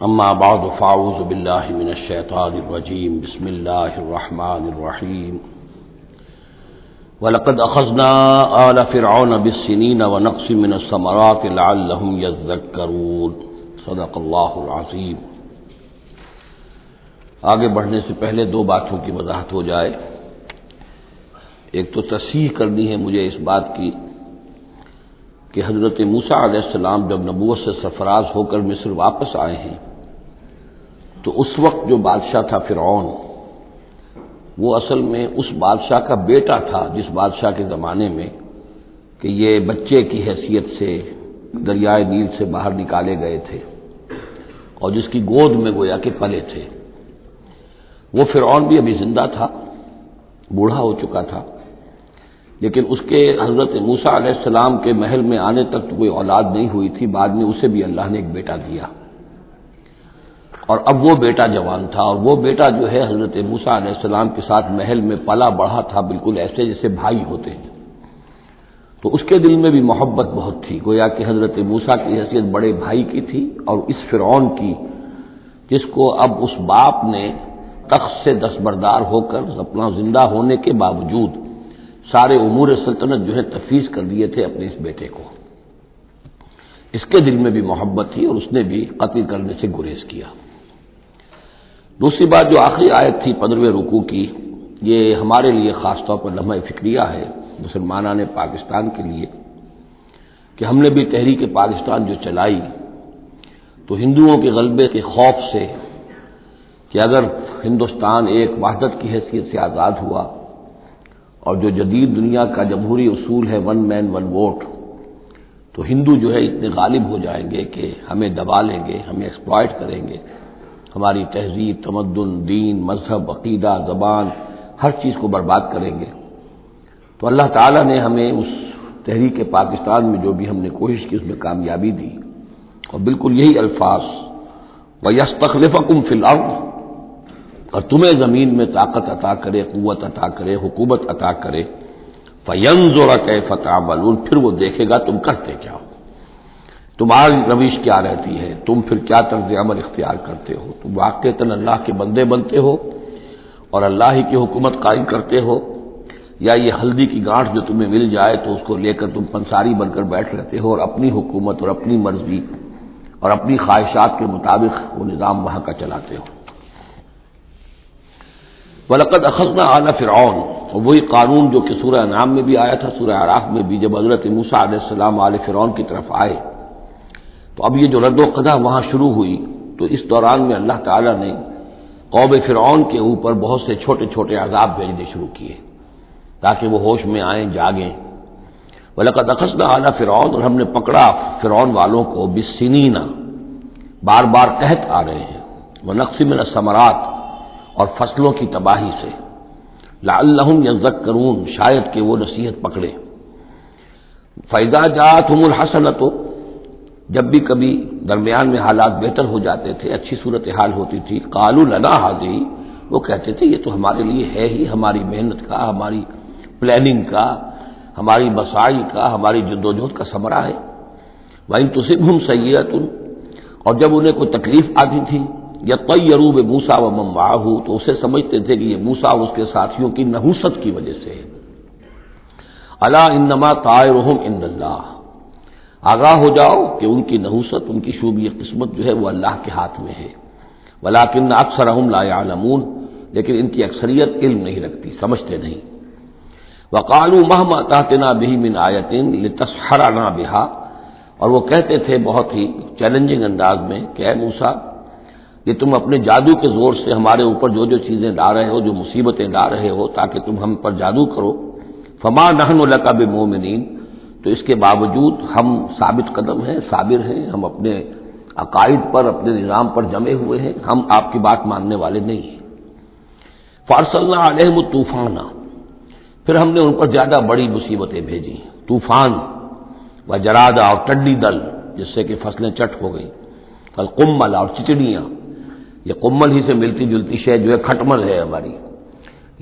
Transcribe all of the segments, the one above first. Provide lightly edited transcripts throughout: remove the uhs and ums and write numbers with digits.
اما بعد فاعوذ باللہ من الشیطان الرجیم بسم اللہ الرحمن الرحیم وَلَقَدْ أَخَذْنَا آلَ فِرْعَوْنَ بِالسِّنِينَ وَنَقْصٍ مِّنَ الثَّمَرَاتِ لَعَلَّهُمْ يَذَّكَّرُونَ صدق اللہ العظیم۔ آگے بڑھنے سے پہلے دو باتوں کی وضاحت ہو جائے۔ ایک تو تصحیح کرنی ہے مجھے اس بات کی کہ حضرت موسیٰ علیہ السلام جب نبوت سے سرفراز ہو کر مصر واپس آئے ہیں تو اس وقت جو بادشاہ تھا فرعون، وہ اصل میں اس بادشاہ کا بیٹا تھا جس بادشاہ کے زمانے میں کہ یہ بچے کی حیثیت سے دریائے نیل سے باہر نکالے گئے تھے اور جس کی گود میں گویا کہ پلے تھے۔ وہ فرعون بھی ابھی زندہ تھا، بوڑھا ہو چکا تھا، لیکن اس کے حضرت موسیٰ علیہ السلام کے محل میں آنے تک تو کوئی اولاد نہیں ہوئی تھی۔ بعد میں اسے بھی اللہ نے ایک بیٹا دیا اور اب وہ بیٹا جوان تھا، اور وہ بیٹا جو ہے حضرت موسیٰ علیہ السلام کے ساتھ محل میں پلا بڑھا تھا، بالکل ایسے جیسے بھائی ہوتے ہیں۔ تو اس کے دل میں بھی محبت بہت تھی، گویا کہ حضرت موسیٰ کی حیثیت بڑے بھائی کی تھی، اور اس فرعون کی جس کو اب اس باپ نے تخت سے دستبردار ہو کر اپنا زندہ ہونے کے باوجود سارے امور سلطنت جو ہے تفویض کر دیے تھے اپنے اس بیٹے کو، اس کے دل میں بھی محبت تھی اور اس نے بھی قتل کرنے سے گریز کیا۔ دوسری بات جو آخری آیت تھی 15ویں رکوع کی، یہ ہمارے لیے خاص طور پر لمحہ فکریہ ہے مسلمانان پاکستان کے لیے کہ ہم نے بھی تحریک پاکستان جو چلائی تو ہندوؤں کے غلبے کے خوف سے کہ اگر ہندوستان ایک وحدت کی حیثیت سے آزاد ہوا اور جو جدید دنیا کا جمہوری اصول ہے ون مین ون ووٹ، تو ہندو جو ہے اتنے غالب ہو جائیں گے کہ ہمیں دبا لیں گے، ہمیں ایکسپلائٹ کریں گے، ہماری تہذیب، تمدن، دین، مذہب، عقیدہ، زبان، ہر چیز کو برباد کریں گے۔ تو اللہ تعالیٰ نے ہمیں اس تحریک پاکستان میں جو بھی ہم نے کوشش کی اس میں کامیابی دی، اور بالکل یہی الفاظ وَيَسْتَخْلِفَكُمْ فِي الْأَرْضِ، اور تمہیں زمین میں طاقت عطا کرے، قوت عطا کرے، حکومت عطا کرے، فَيَنْظُرَ كَيْفَ تَعْمَلُونَ، پھر وہ دیکھے گا تم کرتے کیا ہو، تمہاری روش کیا رہتی ہے، تم پھر کیا طرز عمل اختیار کرتے ہو، تم واقعتاً اللہ کے بندے بنتے ہو اور اللہ ہی کی حکومت قائم کرتے ہو، یا یہ ہلدی کی گانٹھ جو تمہیں مل جائے تو اس کو لے کر تم پنساری بن کر بیٹھ رہتے ہو اور اپنی حکومت اور اپنی مرضی اور اپنی خواہشات کے مطابق وہ نظام وہاں کا چلاتے ہو۔ وَلَقَدْ أَخَذْنَا آلَ فِرْعَوْنَ، اور وہی قانون جو کہ سورہ انعام میں بھی آیا تھا، سورہ اعراف میں بھی، جب حضرت موسیٰ علیہ السلام آل فرعون کی طرف آئے تو اب یہ جو رد و قدح وہاں شروع ہوئی، تو اس دوران میں اللہ تعالیٰ نے قوم فرعون کے اوپر بہت سے چھوٹے چھوٹے عذاب بھیجنے شروع کیے تاکہ وہ ہوش میں آئیں، جاگیں۔ وَلَقَدْ أَخَذْنَا آلَ فِرْعَوْنَ، اور ہم نے پکڑا فرعون والوں کو بِالسِّنِينَ، بار بار قحط آ رہے ہیں، وَنَقْصٍ مِّنَ الثَّمَرَاتِ، اور فصلوں کی تباہی سے، لَعَلَّهُمْ يَذَّكَّرُونَ، شاید کہ وہ نصیحت پکڑے۔ فَإِذَا جَاءَتْهُمُ الْحَسَنَةُ، جب بھی کبھی درمیان میں حالات بہتر ہو جاتے تھے، اچھی صورتحال ہوتی تھی، قَالُوا لَنَا هَٰذِهِ، وہ کہتے تھے یہ تو ہمارے لیے ہے ہی، ہماری محنت کا، ہماری پلاننگ کا، ہماری مساعی کا، ہماری جدوجہد کا ثمرہ ہے۔ وَإِن تُصِبْهُمْ سَيِّئَةٌ، اور جب انہیں کوئی تکلیف آتی تھی، یطیروا بموسیٰ ومن معہ، تو اسے سمجھتے تھے کہ یہ موسیٰ اور اس کے ساتھیوں کی نحوست کی وجہ سے ہے۔ الا انما طائرهم عند اللہ، آگاہ ہو جاؤ کہ ان کی نحوست، ان کی شوبی قسمت جو ہے وہ اللہ کے ہاتھ میں ہے۔ ولکن اکثرهم لا يعلمون، لیکن ان کی اکثریت علم نہیں رکھتی، سمجھتے نہیں۔ وقالوا مهما تأتنا به من آیۃ لتسحرنا بها، اور وہ کہتے تھے بہت ہی چیلنجنگ انداز میں کہ اے موسیٰ، یہ تم اپنے جادو کے زور سے ہمارے اوپر جو جو چیزیں لا رہے ہو، جو مصیبتیں لا رہے ہو تاکہ تم ہم پر جادو کرو، فما نحن لک بمؤمنین، تو اس کے باوجود ہم ثابت قدم ہیں، صابر ہیں، ہم اپنے عقائد پر، اپنے نظام پر جمے ہوئے ہیں، ہم آپ کی بات ماننے والے نہیں ہیں۔ فارسلنا علیہم الطوفان، پھر ہم نے ان پر زیادہ بڑی مصیبتیں بھیجی، طوفان وجراد، اور ٹڈی دل جس سے کہ فصلیں چٹ ہو گئیں، القمل، اور چچڑیاں، یہ قمل ہی سے ملتی جلتی شے جو ہے کھٹمل ہے ہماری،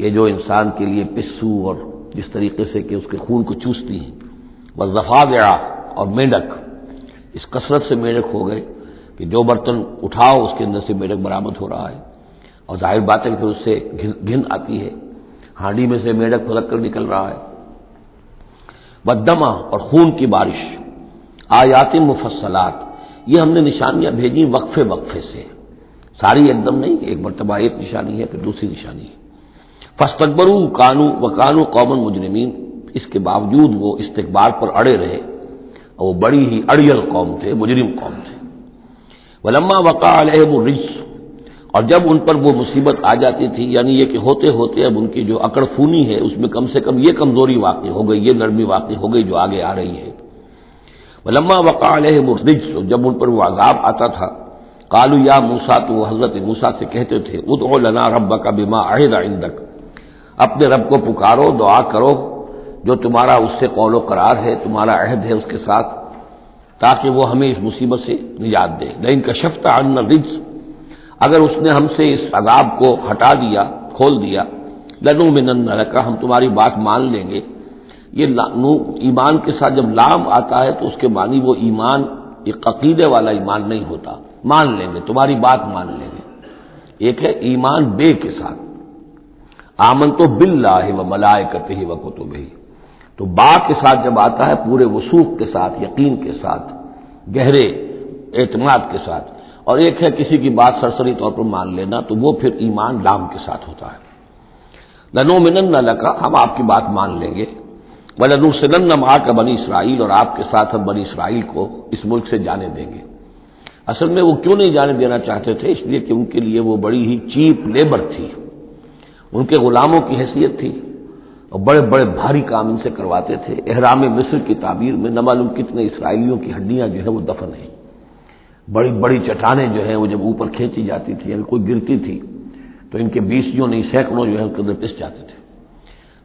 یہ جو انسان کے لیے پسو اور جس طریقے سے کہ اس کے خون کو چوستی ہیں، والضفادع، اور میںڈک، اس کثرت سے میںڈک ہو گئے کہ کہ جو برتن اٹھاؤ اس کے اندر سے میڑک برآمد ہو رہا ہے، اور ظاہر بات ہے کہ پھر اس سے گھن آتی ہے، ہانڈی میں سے میڑک پھلک کر نکل رہا ہے۔ بدمہ، اور خون کی بارش، آیات مفصلات، یہ ہم نے نشانیاں بھیجی وقفے وقفے سے، ساری ایک دم نہیں کہ ایک مرتبہ ایک نشانی ہے پھر دوسری نشانی ہے۔ فاستکبروا وکانوا قوما مجرمین، اس کے باوجود وہ استکبار پر اڑے رہے، اور وہ بڑی ہی اڑیل قوم تھے، مجرم قوم تھے۔ ولما وقع علیہم الرجس، اور جب ان پر وہ مصیبت آ جاتی تھی، یعنی یہ کہ ہوتے ہوتے اب ان کی جو اکڑ خونی ہے اس میں کم سے کم یہ کمزوری واقع ہو گئی، یہ نرمی واقع ہو گئی جو آگے آ رہی ہے۔ ولما وقع علیہم الرجس، جب ان پر وہ عذاب آتا تھا، قالوا یا موسیٰ، تو وہ حضرت موسیٰ سے کہتے تھے، ادع لنا ربک بما عہد عندک، اپنے رب کو پکارو، دعا کرو جو تمہارا اس سے قول و قرار ہے، تمہارا عہد ہے اس کے ساتھ، تاکہ وہ ہمیں اس مصیبت سے نجات دے۔ لئن کشفت عنا الرجس، اگر اس نے ہم سے اس عذاب کو ہٹا دیا، کھول دیا، لنؤمنن لک، ہم تمہاری بات مان لیں گے۔ یہ ایمان کے ساتھ جب لام آتا ہے تو اس کے معنی وہ ایمان، یہ عقیدے والا ایمان نہیں ہوتا، مان لیں گے، تمہاری بات مان لیں گے۔ ایک ہے ایمان بے کے ساتھ، آمنت باللہ و ملائکتہ و کتبہ، تو با کے ساتھ جب آتا ہے پورے وثوق کے ساتھ، یقین کے ساتھ، گہرے اعتماد کے ساتھ، اور ایک ہے کسی کی بات سرسری طور پر مان لینا، تو وہ پھر ایمان لام کے ساتھ ہوتا ہے۔ لنؤمنن لک، ہم آپ کی بات مان لیں گے، وَلَنُرْسِلَنَّ مَعَكَ بنی اسرائیل، اور آپ کے ساتھ ہم بنی اسرائیل کو اس ملک سے جانے دیں گے۔ اصل میں وہ کیوں نہیں جانے دینا چاہتے تھے؟ اس لیے کہ ان کے لیے وہ بڑی ہی چیپ لیبر تھی، ان کے غلاموں کی حیثیت تھی، اور بڑے بڑے بھاری کام ان سے کرواتے تھے۔ احرام مصر کی تعبیر میں نہ معلوم کتنے اسرائیلیوں کی ہڈیاں جو ہے وہ دفن ہیں، بڑی بڑی چٹانیں جو ہیں وہ جب اوپر کھینچی جاتی تھی، اگر کوئی گرتی تھی تو ان کے بیسیوں نہیں سینکڑوں جو ہے ان کے اندر پس جاتے تھے۔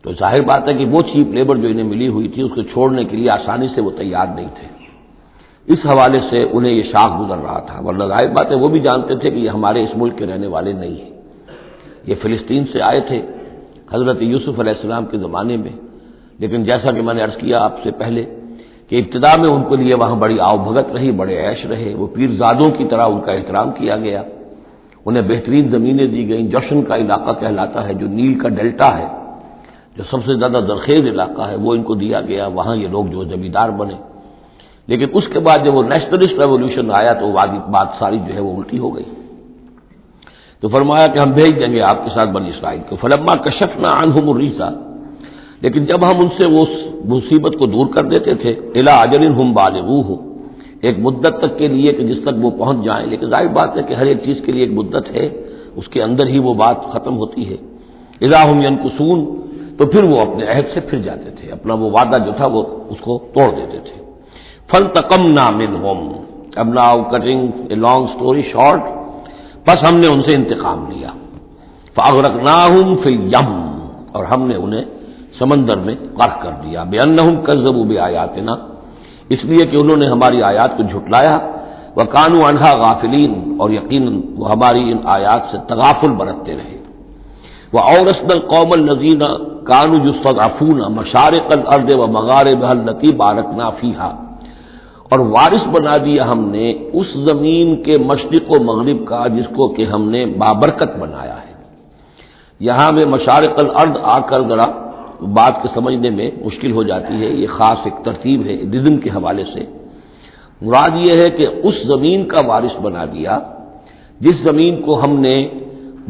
تو ظاہر بات ہے کہ وہ چیپ لیبر جو انہیں ملی ہوئی تھی اس کو چھوڑنے کے لیے آسانی سے وہ تیار نہیں تھے، اس حوالے سے انہیں یہ شاخ گزر رہا تھا۔ ورنہ ظاہر بات ہے وہ بھی جانتے تھے کہ یہ ہمارے اس ملک کے رہنے والے نہیں ہیں، یہ فلسطین سے آئے تھے حضرت یوسف علیہ السلام کے زمانے میں، لیکن جیسا کہ میں نے عرض کیا آپ سے پہلے کہ ابتدا میں ان کے لیے وہاں بڑی آؤ بھگت رہی، بڑے عیش رہے، وہ پیرزادوں کی طرح ان کا احترام کیا گیا، انہیں بہترین زمینیں دی گئیں۔ جوشن کا علاقہ کہلاتا ہے جو نیل کا ڈیلٹا ہے، جو سب سے زیادہ زرخیز علاقہ ہے، وہ ان کو دیا گیا، وہاں یہ لوگ جو زمیندار بنے۔ لیکن اس کے بعد جب وہ نیشنلسٹ ریولوشن آیا تو بات ساری جو ہے وہ الٹی ہو گئی، تو فرمایا کہ ہم بھیج دیں گے آپ کے ساتھ بنی اسرائیل کو۔ فلما کشفنا عنہم الرجس، لیکن جب ہم ان سے وہ مصیبت کو دور کر دیتے تھے، الی اجل ہم بالغوہ، ایک مدت تک کے لیے کہ جس تک وہ پہنچ جائیں، لیکن ظاہر بات ہے کہ ہر ایک چیز کے لیے ایک مدت ہے، اس کے اندر ہی وہ بات ختم ہوتی ہے۔ اذا ہم ینکثون، تو پھر وہ اپنے عہد سے پھر جاتے تھے، اپنا وہ وعدہ جو تھا وہ اس کو توڑ دیتے تھے۔ فانتقمنا منہم، اب now cutting a long story short, بس ہم نے ان سے انتقام لیا۔ فاغرقناہم فی الیم، اور ہم نے انہیں سمندر میں غرق کر دیا، بانہم کذبوا بآیاتنا، اس لیے کہ انہوں نے ہماری آیات کو جھٹلایا، وکانوا عنہا غافلین، اور یقیناً وہ ہماری ان آیات سے تغافل برتتے رہے۔ وَأَوْرَثْنَا الْقَوْمَ الَّذِينَ كَانُوا يُسْتَضْعَفُونَ مَشَارِقَ الْأَرْضِ وَمَغَارِبَهَا الَّتِي بَارَكْنَا فِيهَا، اور وارث بنا دیا ہم نے اس زمین کے مشرق و مغرب کا جس کو کہ ہم نے بابرکت بنایا ہے۔ یہاں میں مشارق الارض آ کر ذرا بات کے سمجھنے میں مشکل ہو جاتی ہے، یہ خاص ایک ترتیب ہے رزم کے حوالے سے۔ مراد یہ ہے کہ اس زمین کا وارث بنا دیا جس زمین کو ہم نے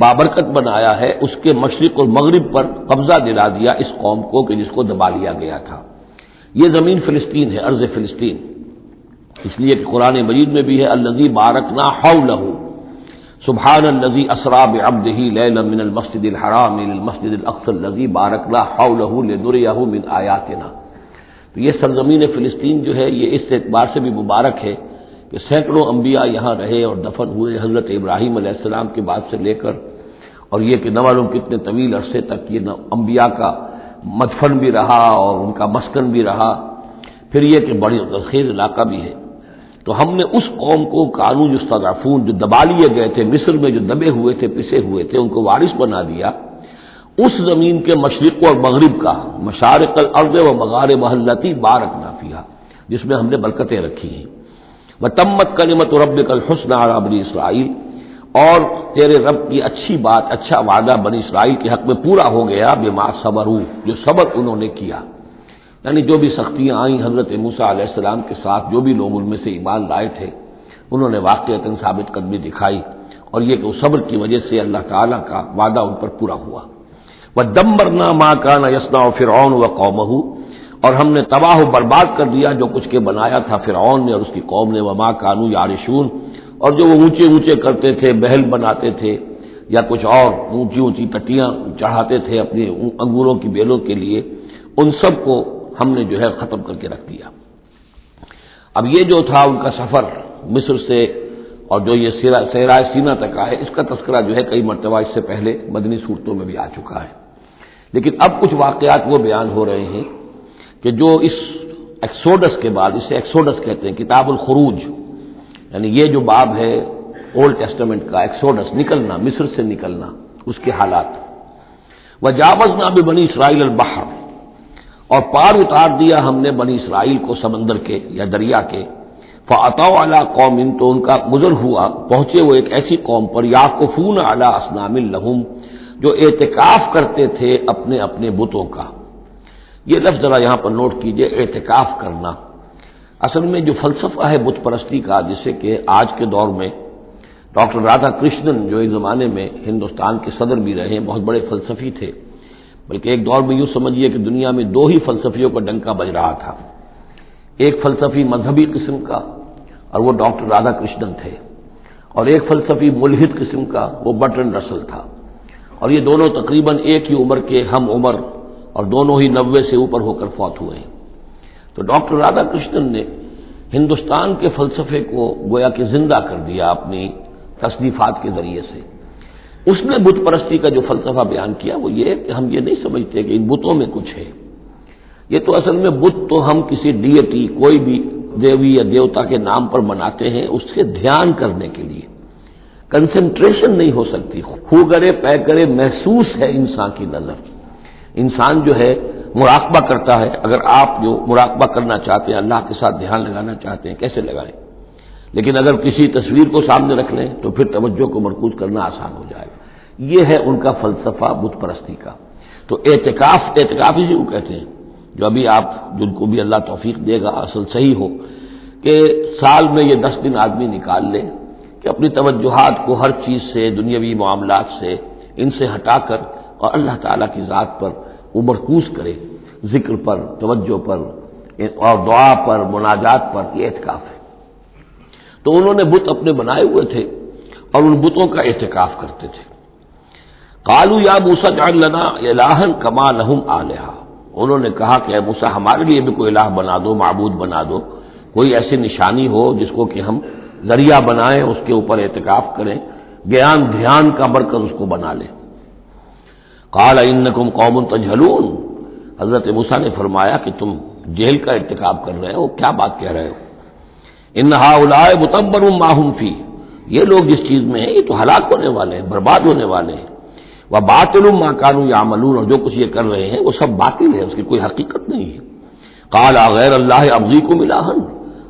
بابرکت بنایا ہے، اس کے مشرق اور مغرب پر قبضہ دلا دیا اس قوم کو کہ جس کو دبا لیا گیا تھا۔ یہ زمین فلسطین ہے، ارض فلسطین، اس لیے کہ قرآن مجید میں بھی ہے الذی بارکنا حولہ، سبحان الذی اسری بعبدہ لیلا من المسجد الحرام الى المسجد الاقصی الذی بارکنا حولہ لنریہ من آیاتنا۔ تو یہ سرزمین فلسطین جو ہے یہ اس اعتبار سے بھی مبارک ہے کہ سینکڑوں انبیاء یہاں رہے اور دفن ہوئے، حضرت ابراہیم علیہ السلام کے بعد سے لے کر، اور یہ کہ نہ معلوم کتنے طویل عرصے تک یہ انبیاء کا مدفن بھی رہا اور ان کا مسکن بھی رہا۔ پھر یہ کہ بڑی زرخیز علاقہ بھی ہے۔ تو ہم نے اس قوم کو کانوا یستضعفون، جو دبا لیے گئے تھے، مصر میں جو دبے ہوئے تھے، پسے ہوئے تھے، ان کو وارث بنا دیا اس زمین کے مشرق اور مغرب کا، مشارق الارض و مغاربها التی بارکنا فیہا، جس میں ہم نے برکتیں رکھی ہیں۔ وتمت کلمۃ ربک الحسنی علی بنی اسرائیل، اور تیرے رب کی اچھی بات، اچھا وعدہ بنی اسرائیل کے حق میں پورا ہو گیا، بما صبروا، جو صبر انہوں نے کیا، یعنی جو بھی سختیاں آئیں حضرت موسیٰ علیہ السلام کے ساتھ، جو بھی لوگ ان میں سے ایمان لائے تھے، انہوں نے واقعتاً ثابت قدمی دکھائی، اور یہ کہ وہ صبر کی وجہ سے اللہ تعالیٰ کا وعدہ ان پر پورا ہوا۔ وَدَمَّرْنَا مَا كَانَ يَصْنَعُ فِرْعَوْنُ وَقَوْمُهُ، اور ہم نے تباہ و برباد کر دیا جو کچھ کے بنایا تھا فرعون نے اور اس کی قوم نے، وَمَا كَانُوا يَعْرِشُونَ، اور جو وہ اونچے اونچے کرتے تھے، محل بناتے تھے یا کچھ اور اونچی اونچی ٹٹیاں چڑھاتے تھے اپنی انگوروں کی بیلوں کے لیے، ان سب کو ہم نے جو ہے ختم کر کے رکھ دیا۔ اب یہ جو تھا ان کا سفر مصر سے اور جو یہ صحرائے سینا تک آئے، اس کا تذکرہ جو ہے کئی مرتبہ اس سے پہلے مدنی صورتوں میں بھی آ چکا ہے، لیکن اب کچھ واقعات وہ بیان ہو رہے ہیں کہ جو اس ایکسوڈس کے بعد، اسے ایکسوڈس کہتے ہیں، کتاب الخروج، یعنی یہ جو باب ہے اولڈ ٹیسٹمنٹ کا، ایکسوڈس، نکلنا، مصر سے نکلنا، اس کے حالات۔ وجاوزنا ببنی اسرائیل البحر، اور پار اتار دیا ہم نے بنی اسرائیل کو سمندر کے یا دریا کے، فَأَتَوْا عَلَىٰ قَوْمٍ، تو ان کا گزر ہوا، پہنچے وہ ایک ایسی قوم پر، یعکفون علی اصنام لہم، جو اعتکاف کرتے تھے اپنے اپنے بتوں کا۔ یہ لفظ ذرا یہاں پر نوٹ کیجئے، اعتکاف کرنا۔ اصل میں جو فلسفہ ہے بت پرستی کا، جسے کہ آج کے دور میں ڈاکٹر رادھا کرشنن، جو ایک زمانے میں ہندوستان کے صدر بھی رہے ہیں، بہت بڑے فلسفی تھے، بلکہ ایک دور میں یوں سمجھیے کہ دنیا میں دو ہی فلسفیوں کا ڈنکا بج رہا تھا، ایک فلسفی مذہبی قسم کا اور وہ ڈاکٹر رادھا کرشنن تھے، اور ایک فلسفی ملحد قسم کا وہ برٹرنڈ رسل تھا، اور یہ دونوں تقریباً ایک ہی عمر کے ہم عمر، اور دونوں ہی 90 سے اوپر ہو کر فوت ہوئے ہیں۔ تو ڈاکٹر رادھا کرشنن نے ہندوستان کے فلسفے کو گویا کہ زندہ کر دیا اپنی تصنیفات کے ذریعے سے۔ اس نے بت پرستی کا جو فلسفہ بیان کیا وہ یہ کہ ہم یہ نہیں سمجھتے کہ ان بتوں میں کچھ ہے، یہ تو اصل میں بت تو ہم کسی ڈیٹی، کوئی بھی دیوی یا دیوتا کے نام پر بناتے ہیں، اس کے دھیان کرنے کے لیے، کنسنٹریشن نہیں ہو سکتی، خو کرے پے کرے محسوس ہے انسان کی نظر، انسان جو ہے مراقبہ کرتا ہے۔ اگر آپ جو مراقبہ کرنا چاہتے ہیں، اللہ کے ساتھ دھیان لگانا چاہتے ہیں، کیسے لگائیں؟ لیکن اگر کسی تصویر کو سامنے رکھ لیں تو پھر توجہ کو مرکوز کرنا آسان ہو جائے گا۔ یہ ہے ان کا فلسفہ بت پرستی کا۔ تو اعتکاف اسی کو کہتے ہیں، جو ابھی آپ جن کو بھی اللہ توفیق دے گا اصل صحیح ہو کہ سال میں یہ 10 دن آدمی نکال لے کہ اپنی توجہات کو ہر چیز سے، دنیاوی معاملات سے، ان سے ہٹا کر اور اللہ تعالیٰ کی ذات پر وہ مرکوز کرے، ذکر پر، توجہ پر اور دعا پر، مناجات پر، یہ اعتکاف ہے۔ تو انہوں نے بت اپنے بنائے ہوئے تھے اور ان بتوں کا اعتکاف کرتے تھے۔ قالوا یا موسیٰ اجعل لنا الہا کما لہم آلہہ، انہوں نے کہا کہ اے موسیٰ ہمارے لیے بھی کوئی الہ بنا دو، معبود بنا دو، کوئی ایسی نشانی ہو جس کو کہ ہم ذریعہ بنائیں، اس کے اوپر اعتکاف کریں، گیان دھیان کا مرکز اس کو بنا لیں۔ قال انکم قوم تجہلون، حضرت موسیٰ نے فرمایا کہ تم جہل کا ارتکاب کر رہے ہو، کیا بات کہہ رہے ہو؟ ان ہؤلاء متبر ما هم فیہ، یہ لوگ جس چیز میں ہیں یہ تو ہلاک ہونے والے ہیں، برباد ہونے والے ہیں۔ وباطل ما كانوا يعملون، اور جو کچھ یہ کر رہے ہیں وہ سب باطل ہے، اس کی کوئی حقیقت نہیں ہے۔ قال غیر اللہ ابغیکم الہا،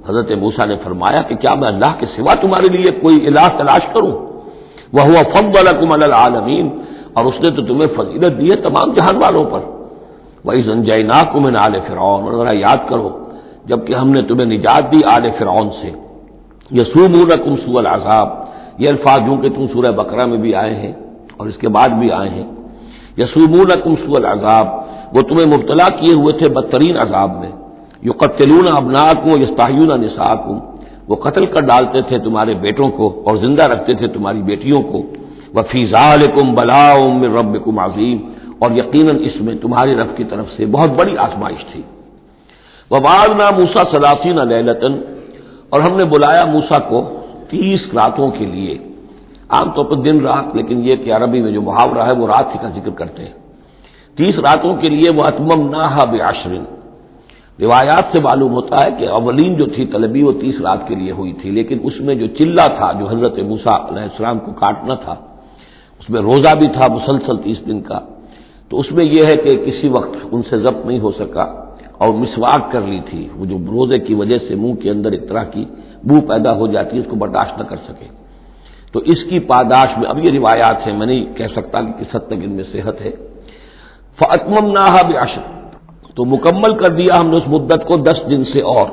حضرت موسیٰ نے فرمایا کہ کیا میں اللہ کے سوا تمہارے لیے کوئی الہ تلاش کروں؟ وهو فضلکم علی العالمین، اور اس نے تو تمہیں فضیلت دی ہے تمام جہان والوں پر۔ وَإِذْ أَنْجَيْنَاكُمْ مِنْ آلِ فِرْعَوْنَ، اور ذرا یاد کرو جبکہ ہم نے تمہیں نجات دی آل فرعون سے۔ یسومونکم سوء العذاب، یہ الفاظ جو کہ تم سورہ بقرہ میں بھی آئے ہیں اور اس کے بعد بھی آئے ہیں۔ یسومونکم سوء العذاب، وہ تمہیں مبتلا کیے ہوئے تھے بدترین عذاب میں۔ یقتلون ابناءکم ویستحیون نساءکم، وہ قتل کر ڈالتے تھے تمہارے بیٹوں کو اور زندہ رکھتے تھے تمہاری بیٹیوں کو۔ وفی ذالکم بلاء من ربکم عظیم، اور یقیناً اس میں تمہاری رب کی طرف سے بہت بڑی آزمائش تھی۔ وَوَعَدْنَا مُوسَىٰ 30 لَيْلَةً، اور ہم نے بلایا موسیٰ کو 30 راتوں کے لیے، عام طور پر دن رات، لیکن یہ کہ عربی میں جو محاورہ ہے وہ رات کا ذکر کرتے ہیں۔ 30 راتوں کے لیے وَأَتْمَمْنَاهَا بِعَشْرٍ، روایات سے معلوم ہوتا ہے کہ اولین جو تھی طلبی وہ 30 رات کے لیے ہوئی تھی، لیکن اس میں جو چلہ تھا جو حضرت موسیٰ علیہ السلام کو کاٹنا تھا، اس میں روزہ بھی تھا مسلسل 30 دن کا، تو اس میں یہ ہے کہ کسی وقت ان سے ضبط نہیں ہو سکا اور مسواک کر لی تھی، وہ جو روزے کی وجہ سے منہ کے اندر ایک طرح کی بو پیدا ہو جاتی ہے، اس کو برداشت نہ کر سکے، تو اس کی پاداش میں، اب یہ روایات ہیں، میں نہیں کہہ سکتا کہ کس حد تک ان میں صحت ہے، فَأَتْمَمْنَاهَا بِعَشْرٍ، تو مکمل کر دیا ہم نے اس مدت کو 10 دن سے اور،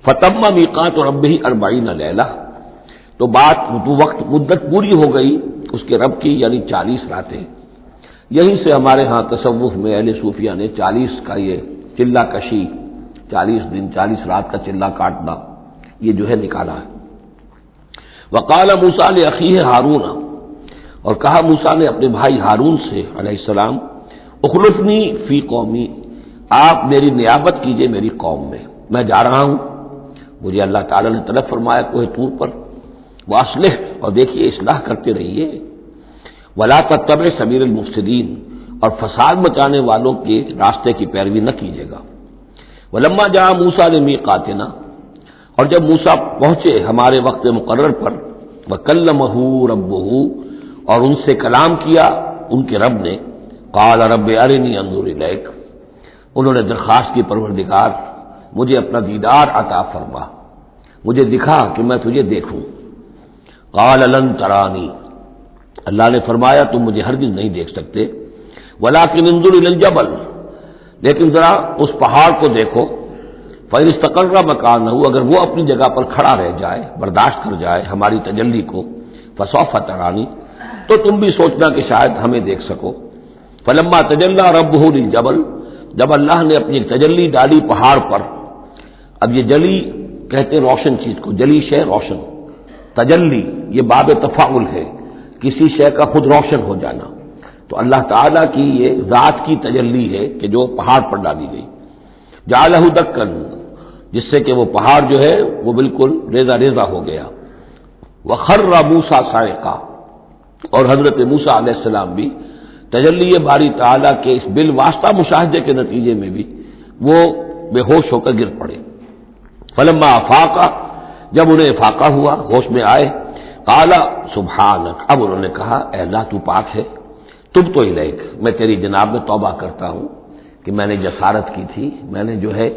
فَتَمَّ مِيقَاتُ رَبِّهِ 40 لَيْلَةً، تو وقت مدت پوری ہو گئی اس کے رب کی، یعنی 40 راتیں۔ یہیں سے ہمارے ہاں تصوف میں اہل صوفیہ نے 40 کا یہ چلہ کشی، 40 دن 40 رات کا چلہ کاٹنا، یہ جو ہے نکالا ہے۔ وقال موسیٰ لأخیہ ہارون، اور کہا موسیٰ نے اپنے بھائی ہارون سے علیہ السلام، اخلفنی فی قومی، آپ میری نیابت کیجئے میری قوم میں جا رہا ہوں، مجھے اللہ تعالیٰ نے طلب فرمایا کوہ طور پر، واصلح، اور دیکھیے اصلاح کرتے رہیے، ولا تتبع سبیل المفسدین، اور فساد مچانے والوں کے راستے کی پیروی نہ کیجیے گا۔ ولما جاء موسیٰ لمیقاتنا، اور جب موسیٰ پہنچے ہمارے وقت مقرر پر، وکلمہ ربہ، اور ان سے کلام کیا ان کے رب نے، قال رب ارنی انظر الیک، انہوں نے درخواست کی پروردگار مجھے اپنا دیدار عطا فرما، مجھے دکھا کہ میں تجھے دیکھوں۔ قال لن ترانی، اللہ نے فرمایا تم مجھے ہرگز نہیں دیکھ سکتے، ولکن انظر الی الجبل، لیکن ذرا اس پہاڑ کو دیکھو، فإن استقر مکانہ، اگر وہ اپنی جگہ پر کھڑا رہ جائے، برداشت کر جائے ہماری تجلی کو، فسوف ترانی، تو تم بھی سوچنا کہ شاید ہمیں دیکھ سکو۔ فلما تجلی ربہ للجبل، جب اللہ نے اپنی تجلی ڈالی پہاڑ پر، اب یہ جلی کہتے ہیں روشن چیز کو، جلی شے روشن، تجلی یہ باب تفاعل ہے، کسی شے کا خود روشن ہو جانا، تو اللہ تعالیٰ کی یہ ذات کی تجلی ہے کہ جو پہاڑ پر ڈالی گئی، جعلہ دکن، جس سے کہ وہ پہاڑ جو ہے وہ بالکل ریزہ ریزہ ہو گیا، وخر موسیٰ صاعقا، اور حضرت موسیٰ علیہ السلام بھی تجلی باری تعالیٰ کے اس بالواسطہ مشاہدے کے نتیجے میں بھی وہ بے ہوش ہو کر گر پڑے۔ فلما افاقا، جب انہیں افاقہ ہوا، ہوش میں آئے، قال سبحانک، اب انہوں نے کہا اے اللہ تو پاک ہے، تبت الیک، میں تیری جناب میں توبہ کرتا ہوں کہ میں نے جسارت کی تھی، میں نے جو ہے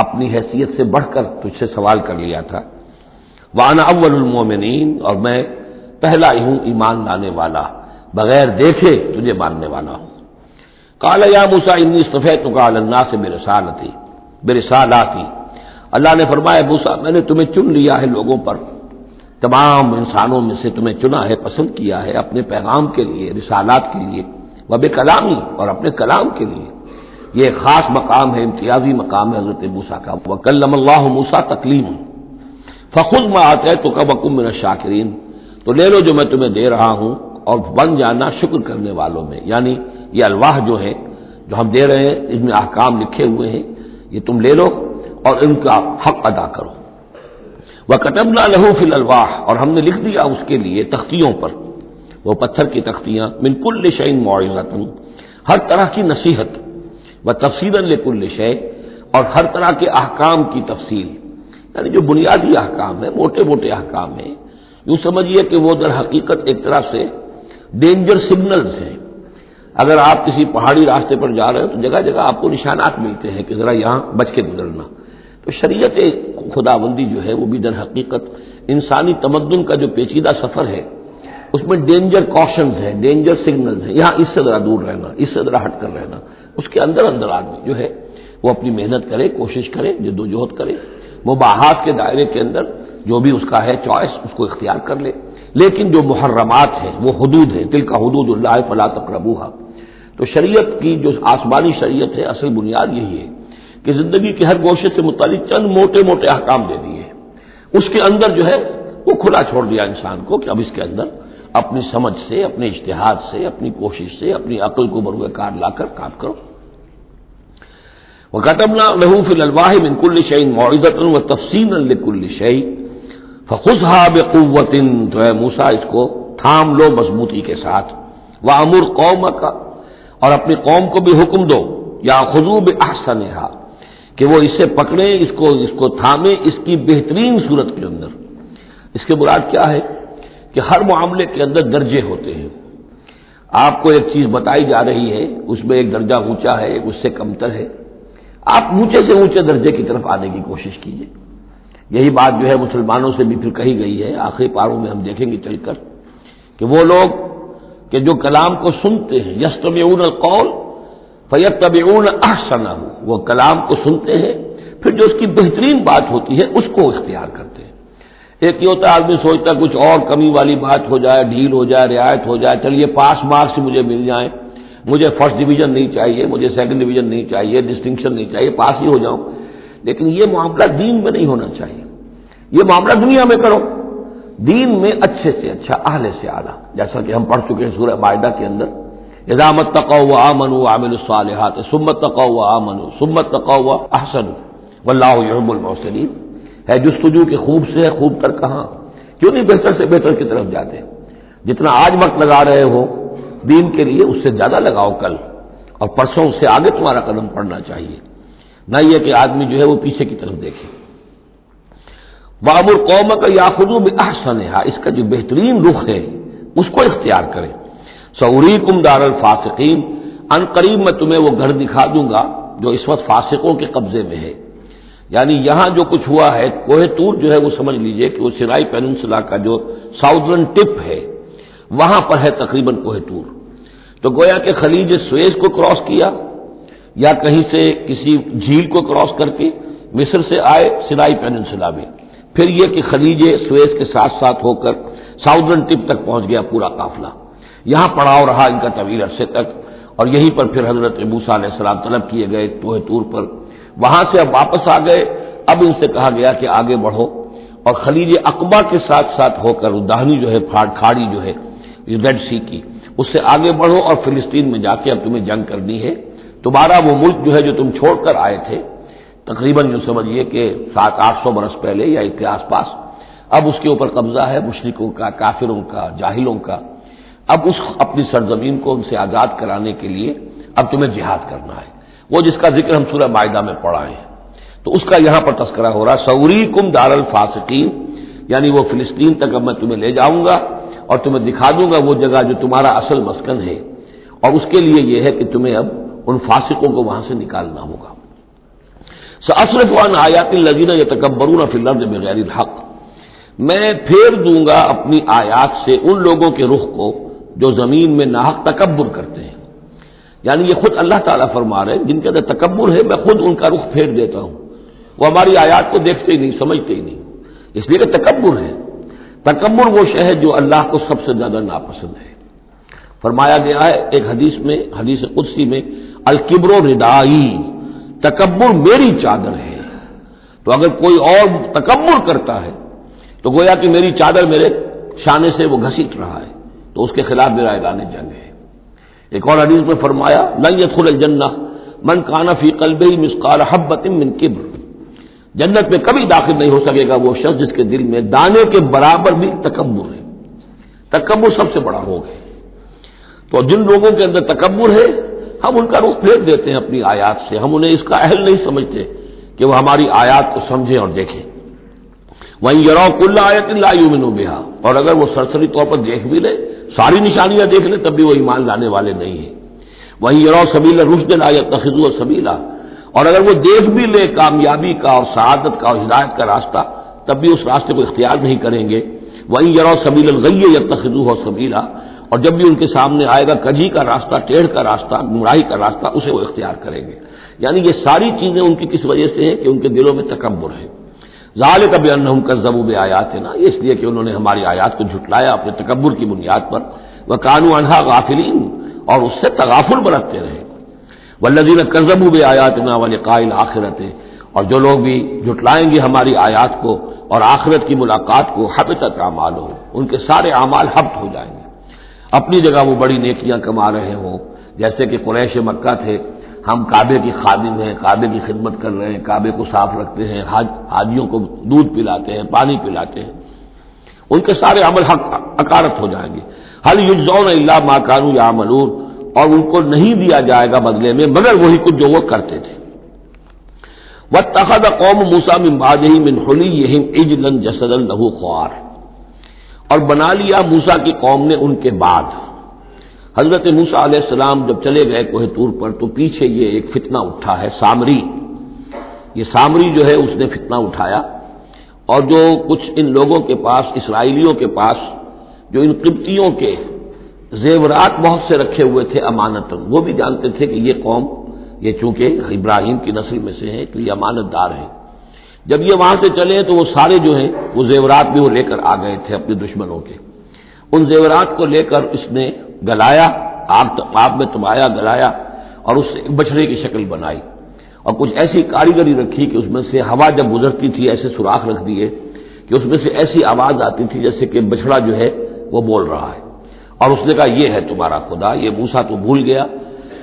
اپنی حیثیت سے بڑھ کر تجھ سے سوال کر لیا تھا، وانا اول المومنین، اور میں پہلا ہی ہوں ایمان لانے والا، بغیر دیکھے تجھے ماننے والا ہوں۔ قال یا موسیٰ انی اصطفیتک علی الناس برسالاتی، اللہ نے فرمایا موسیٰ میں نے تمہیں چن لیا ہے لوگوں پر، تمام انسانوں میں سے تمہیں چنا ہے، پسند کیا ہے اپنے پیغام کے لیے، رسالات کے لیے، وبکلامی، اور اپنے کلام کے لیے، یہ ایک خاص مقام ہے، امتیازی مقام ہے حضرت موسیٰ کا۔ وکلم اللہ موسیٰ تکلیما، فخذ ما آتیتک وکن من الشاکرین، تو لے لو جو میں تمہیں دے رہا ہوں اور بن جانا شکر کرنے والوں میں، یعنی یہ الواح جو ہے جو ہم دے رہے ہیں اس میں احکام لکھے ہوئے ہیں، یہ تم لے لو اور ان کا حق ادا کرو۔ وَكَتَبْنَا لَهُ فِي الْأَلْوَاحِ، اور ہم نے لکھ دیا اس کے لیے تختیوں پر، وہ پتھر کی تختیاں، مِن كُلِّ شَيْءٍ مَوْعِظَةً، ہر طرح کی نصیحت، وَتَفْصِيلًا لِكُلِّ شَيْءٍ، اور ہر طرح کے احکام کی تفصیل، یعنی جو بنیادی احکام ہیں، موٹے موٹے احکام ہیں، یوں سمجھیے کہ وہ در حقیقت ایک طرح سے ڈینجر سگنلز ہیں۔ اگر آپ کسی پہاڑی راستے پر جا رہے ہیں تو جگہ جگہ آپ کو نشانات ملتے ہیں کہ ذرا یہاں بچ کے گزرنا، تو شریعت خداوندی جو ہے وہ بھی در حقیقت انسانی تمدن کا جو پیچیدہ سفر ہے اس میں ڈینجر کوشنز ہیں، ڈینجر سگنلز ہیں، یہاں اس سے ذرا دور رہنا، اس سے ذرا ہٹ کر رہنا، اس کے اندر اندر آدمی جو ہے وہ اپنی محنت کرے، کوشش کرے، جدوجہد کرے، مباحات کے دائرے کے اندر جو بھی اس کا ہے چوائس اس کو اختیار کر لے، لیکن جو محرمات ہیں وہ حدود ہیں، تلک حدود اللہ فلا تقربوها، تو شریعت کی جو آسمانی شریعت ہے اصل بنیاد یہی ہے کہ زندگی کے ہر گوشے سے متعلق چند موٹے موٹے احکام دے دیے، اس کے اندر جو ہے وہ کھلا چھوڑ دیا انسان کو کہ اب اس کے اندر اپنی سمجھ سے، اپنے اجتہاد سے، اپنی کوشش سے، اپنی عقل کو بروئے کار لا کر کام کرو۔ وَكَتَبْنَا لَهُ فِي الْأَلْوَاحِ مِن كُلِّ شَيْءٍ مَوْعِظَةً وَتَفْصِيلًا لِكُلِّ شَيْءٍ فَخُذْهَا بِقُوَّةٍ، تو اے موسیٰ اس کو تھام لو مضبوطی کے ساتھ، وَأَمُرْ قَوْمَكَ، اور اپنی قوم کو بھی حکم دو، يَأْخُذُوا بِأَحْسَنِهَا، کہ وہ اسے پکڑیں، اس کو تھامیں اس کی بہترین صورت کے اندر۔ اس کے مراد کیا ہے کہ ہر معاملے کے اندر درجے ہوتے ہیں، آپ کو ایک چیز بتائی جا رہی ہے، اس میں ایک درجہ اونچا ہے، ایک اس سے کمتر ہے، آپ اونچے سے اونچے درجے کی طرف آنے کی کوشش کیجیے. یہی بات جو ہے مسلمانوں سے بھی پھر کہی گئی ہے. آخری پاروں میں ہم دیکھیں گے چل کر کہ وہ لوگ کہ جو کلام کو سنتے ہیں یستمعون القول فیتبعون احسنہ، وہ کلام کو سنتے ہیں پھر جو اس کی بہترین بات ہوتی ہے اس کو اختیار کرتے ہیں. ایک یہ ہوتا ہے آدمی سوچتا ہے کچھ اور کمی والی بات ہو جائے، ڈھیل ہو جائے، رعایت ہو جائے، چلیے پاس مارکس مجھے مل جائیں، مجھے فرسٹ ڈویژن نہیں چاہیے، مجھے سیکنڈ ڈویژن نہیں چاہیے، ڈسٹنکشن نہیں چاہیے، پاس ہی ہو جاؤں. لیکن یہ معاملہ دین میں نہیں ہونا چاہیے. یہ معاملہ دنیا میں کرو، دین میں اچھے سے اچھا، اعلی سے اعلیٰ، جیسا کہ ہم پڑھ چکے ہیں سورہ مائدہ کے اندر اذا اتقوا وآمنوا وعملوا الصالحات ثم اتقوا وآمنوا ثم اتقوا واحسنوا واللہ يحب المحسنین. ہے جستجو کہ خوب سے ہے خوب تر کہاں، کیوں نہیں بہتر سے بہتر کی طرف جاتے؟ جتنا آج وقت لگا رہے ہو دین کے لیے اس سے زیادہ لگاؤ کل، اور پرسوں اس سے آگے تمہارا قدم پڑنا چاہیے، نہ یہ کہ آدمی جو ہے وہ پیچھے کی طرف دیکھے. وَأَمُرْ قَوْمَكَ يَأْخُذُوا بِأَحْسَنِهَا، اس کا جو بہترین رخ ہے اس کو اختیار کریں. سَأُرِيكُمْ دَارَ الْفَاسِقِينَ، ان قریب میں تمہیں وہ گھر دکھا دوں گا جو اس وقت فاسقوں کے قبضے میں ہے. یعنی یہاں جو کچھ ہوا ہے کوہ طور جو ہے وہ سمجھ لیجئے کہ وہ سینائی پیننسلا کا جو ساؤدرن ٹپ ہے وہاں پر ہے تقریباً کوہ طور. تو گویا کہ خلیج سویز کو کراس کیا یا کہیں سے کسی جھیل کو کراس کر کے مصر سے آئے سینائی پیننسلا میں، پھر یہ کہ خلیج سویز کے ساتھ ساتھ ہو کر ساؤدرن ٹپ تک پہنچ گیا پورا قافلہ. یہاں پڑاؤ رہا ان کا طویل عرصے تک، اور یہیں پر پھر حضرت موسیٰ علیہ السلام طلب کیے گئے کوہ طور پر. وہاں سے اب واپس آ گئے. اب ان سے کہا گیا کہ آگے بڑھو اور خلیج عقبہ کے ساتھ ساتھ ہو کر داہنی جو ہے کھاڑی جو ہے ریڈ سی کی اس سے آگے بڑھو اور فلسطین میں جا کے اب تمہیں جنگ کرنی ہے. تمہارا وہ ملک جو ہے جو تم چھوڑ کر آئے تھے تقریباً جو سمجھیے کہ 700-800 برس پہلے یا اس کے آس پاس، اب اس کے اوپر قبضہ ہے مشرکوں کا، کافروں کا، جاہلوں کا. اب اس اپنی سرزمین کو ان سے آزاد کرانے کے لیے اب تمہیں جہاد کرنا ہے. وہ جس کا ذکر ہم سورہ مائدہ میں پڑھا ہے تو اس کا یہاں پر تذکرہ ہو رہا. سوریکم دار الفاسقین، یعنی وہ فلسطین تک اب میں تمہیں لے جاؤں گا اور تمہیں دکھا دوں گا وہ جگہ جو تمہارا اصل مسکن ہے، اور اس کے لیے یہ ہے کہ تمہیں اب ان فاسقوں کو وہاں سے نکالنا ہوگا. سأصرف عن آیات الذین یتکبرون فی الارض بغیر الحق، میں پھیر دوں گا اپنی آیات سے ان لوگوں کے رخ کو جو زمین میں ناحق تکبر کرتے ہیں. یعنی یہ خود اللہ تعالیٰ فرما رہے ہیں جن کے اندر تکبر ہے میں خود ان کا رخ پھیر دیتا ہوں. وہ ہماری آیات کو دیکھتے ہی نہیں، سمجھتے ہی نہیں، اس لیے کہ تکبر ہے. تکبر وہ شے ہے جو اللہ کو سب سے زیادہ ناپسند ہے. فرمایا گیا ہے ایک حدیث میں، حدیث قدسی میں، الکبر ردائی، تکبر میری چادر ہے. تو اگر کوئی اور تکبر کرتا ہے تو گویا کہ میری چادر میرے شانے سے وہ گھسیٹ رہا ہے، تو اس کے خلاف میرا اعلان جنگ ہے. ایک اور حدیث میں فرمایا لن يدخل الجنہ من کان فی قلبہ مثقال حبۃ من کبر، جنت میں کبھی داخل نہیں ہو سکے گا وہ شخص جس کے دل میں دانے کے برابر بھی تکبر ہے. تکبر سب سے بڑا روگ ہے. تو جن لوگوں کے اندر تکبر ہے ہم ان کا رخ پھیر دیتے ہیں اپنی آیات سے، ہم انہیں اس کا اہل نہیں سمجھتے کہ وہ ہماری آیات کو سمجھیں اور دیکھیں. وَإِن يَرَوْا كُلَّ آیَةٍ لَا يُؤْمِنُوا بِهَا، اور اگر وہ سرسری طور پر دیکھ بھی لے، ساری نشانیاں دیکھ لیں، تب بھی وہ ایمان لانے والے نہیں ہیں. وَإِن يَرَوْا سَبِيلَ الرُّشْدِ لَا يَتَّخِذُوهُ سَبِيلًا، اور اگر وہ دیکھ بھی لے کامیابی کا اور سعادت کا اور ہدایت کا راستہ، تب بھی اس راستے کو اختیار نہیں کریں گے. وَإِن يَرَوْا سَبِيلَ الْغَيِّ يَتَّخِذُوهُ سَبِيلًا، اور جب بھی ان کے سامنے آئے گا کجی کا راستہ، ٹیڑھ کا راستہ، گمراہی کا راستہ، اسے وہ اختیار کریں گے. یعنی یہ ساری چیزیں ان کی کس وجہ سے ہیں کہ ان کے دلوں میں تکبر ہے. ذالک بانہم کذبوا بآیاتنا، یہ اس لیے کہ انہوں نے ہماری آیات کو جھٹلایا اپنے تکبر کی بنیاد پر. وکانوا عنہا غافلین، اور اس سے تغافل برتتے رہے. والذین کذبوا بآیاتنا ولقاء الآخرۃ، اور جو لوگ بھی جھٹلائیں گے ہماری آیات کو اور آخرت کی ملاقات کو، حبطت اعمالہم، ان کے سارے اعمال حبط ہو جائیں گے. اپنی جگہ وہ بڑی نیکیاں کما رہے ہوں، جیسے کہ قریش مکہ تھے، ہم کعبے کی خادم ہیں، کعبے کی خدمت کر رہے ہیں، کعبے کو صاف رکھتے ہیں، حاجیوں کو دودھ پلاتے ہیں، پانی پلاتے ہیں، ان کے سارے عمل حق اکارت ہو جائیں گے. هل یجزون الا ما كانوا يعملون، اور ان کو نہیں دیا جائے گا بدلے میں مگر وہی کچھ جو وہ کرتے تھے. واتخذ قوم موسیٰ من بعدہ من حلیہم عجلا جسدا لہ خوار، اور بنا لیا موسیٰ کی قوم نے ان کے بعد. حضرت موسیٰ علیہ السلام جب چلے گئے کوہ طور پر تو پیچھے یہ ایک فتنہ اٹھا ہے سامری. یہ سامری جو ہے اس نے فتنہ اٹھایا، اور جو کچھ ان لوگوں کے پاس، اسرائیلیوں کے پاس، جو ان قبطیوں کے زیورات بہت سے رکھے ہوئے تھے امانتاً، وہ بھی جانتے تھے کہ یہ قوم، یہ چونکہ ابراہیم کی نسل میں سے ہیں، تو یہ امانت دار ہیں۔ جب یہ وہاں سے چلے تو وہ سارے جو ہیں وہ زیورات بھی وہ لے کر آ گئے تھے اپنے دشمنوں کے۔ ان زیورات کو لے کر اس نے گلایا، آگ میں تمایا، گلایا، اور اس سے ایک بچڑے کی شکل بنائی، اور کچھ ایسی کاریگری رکھی کہ اس میں سے ہوا جب گزرتی تھی ایسے سوراخ رکھ دیے کہ اس میں سے ایسی آواز آتی تھی جیسے کہ بچڑا جو ہے وہ بول رہا ہے، اور اس نے کہا یہ ہے تمہارا خدا۔ یہ موسیٰ تو بھول گیا،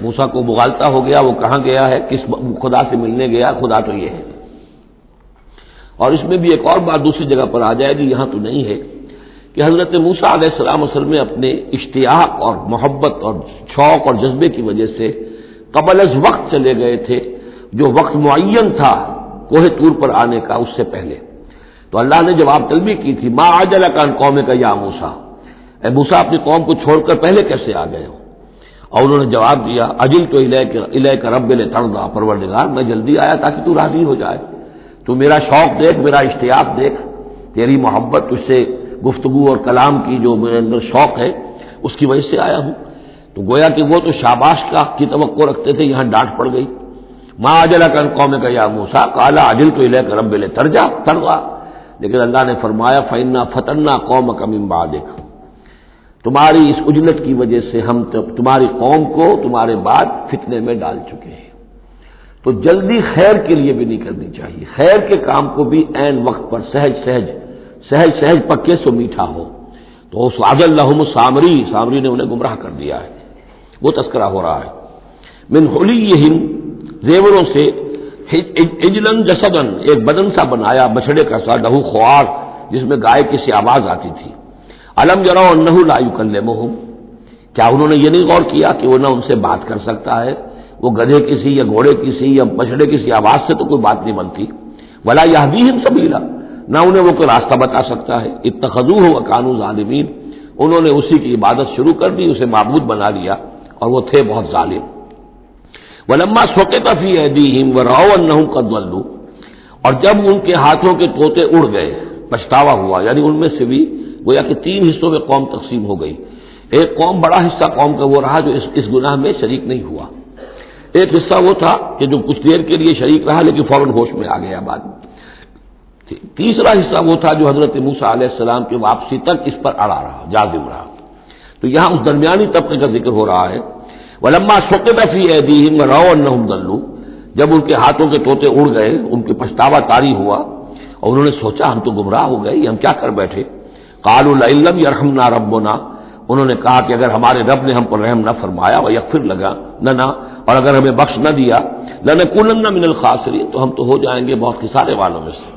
موسیٰ کو مغالطہ ہو گیا، وہ کہاں گیا ہے، کس خدا سے ملنے گیا، خدا تو یہ ہے۔ اور اس میں بھی ایک اور بات دوسری جگہ پر آ جائے گی، یہاں تو نہیں ہے، کہ حضرت موسیٰ علیہ السلام اصل میں اپنے اشتیاق اور محبت اور شوق اور جذبے کی وجہ سے قبل از وقت چلے گئے تھے، جو وقت معین تھا کوہ طور پر آنے کا اس سے پہلے۔ تو اللہ نے جواب طلبی کی تھی، ما عجلک عن قومک یا موسیٰ، اے موسیٰ اپنی قوم کو چھوڑ کر پہلے کیسے آ گئے ہو؟ اور انہوں نے جواب دیا، اجلت الیک رب لترضی، پروردگار میں جلدی آیا تاکہ تو راضی ہو جائے، تو میرا شوق دیکھ، میرا اشتیاق دیکھ، تیری محبت، تجھ سے گفتگو اور کلام کی جو میرے اندر شوق ہے اس کی وجہ سے آیا ہوں۔ تو گویا کہ وہ تو شاباش کی توقع رکھتے تھے، یہاں ڈانٹ پڑ گئی۔ ما عجلک عن قومک یا موسیٰ قال عجلت الیک رب لترضی، لیکن اللہ نے فرمایا فإنا فتنا قومک من بعدک، تمہاری اس عجلت کی وجہ سے ہم تمہاری قوم کو تمہارے بعد فتنے میں ڈال چکے ہیں۔ تو جلدی خیر کے لیے بھی نہیں کرنی چاہیے، خیر کے کام کو بھی عین وقت پر سہج سہج پکے سو میٹھا ہو۔ تو اس عجل لہم سامری نے انہیں گمراہ کر دیا ہے، وہ تذکرہ ہو رہا ہے۔ من حلیہم، زیوروں سے، عجلاً جسداً، ایک بدن سا بنایا بچڑے کا سا، لہو خوار، جس میں گائے کی سی آواز آتی تھی۔ الم یروا انہ لا یکلمہم، کیا انہوں نے یہ نہیں غور کیا کہ وہ نہ ان سے بات کر سکتا ہے، وہ گدھے کسی یا گھوڑے کسی یا بچڑے کسی آواز سے تو کوئی بات نہیں بنتی۔ ولا یہدیہم سبیلا، نہ انہیں وہ کوئی راستہ بتا سکتا ہے۔ اتخذوہ وکانوا ظالمین، انہوں نے اسی کی عبادت شروع کر دی، اسے معبود بنا لیا، اور وہ تھے بہت ظالم۔ ولما سقط فی ایدیہم ورأوا انہم قد ضلوا، اور جب ان کے ہاتھوں کے طوطے اڑ گئے، پچھتاوا ہوا، یعنی ان میں سے بھی گویا کہ 3 حصوں میں قوم تقسیم ہو گئی۔ ایک قوم، بڑا حصہ قوم کا وہ رہا جو اس گناہ میں شریک نہیں ہوا، ایک حصہ وہ تھا کہ جو کچھ دیر کے لیے شریک رہا لیکن فوراً ہوش میں آ گیا بعد میں، تیسرا حصہ وہ تھا جو حضرت موسیٰ علیہ السلام کی واپسی تک اس پر اڑا رہا، جازم رہا۔ تو یہاں اس درمیانی طبقے کا ذکر ہو رہا ہے۔ ولما سقط فی ایدیہم ورأوا انہم ضلوا، جب ان کے ہاتھوں کے طوطے اڑ گئے، ان کے پچھتاوا طاری ہوا، اور انہوں نے سوچا ہم تو گمراہ ہو گئے، ہم کیا کر بیٹھے۔ قالوا لئن لم یرحمنا ربنا، انہوں نے کہا کہ اگر ہمارے رب نے ہم پر رحم نہ فرمایا، ویغفر لنا، اور اگر ہمیں بخش نہ دیا، لنکونن من الخاسرین، تو ہم تو ہو جائیں گے بہت خسارے والوں میں سے۔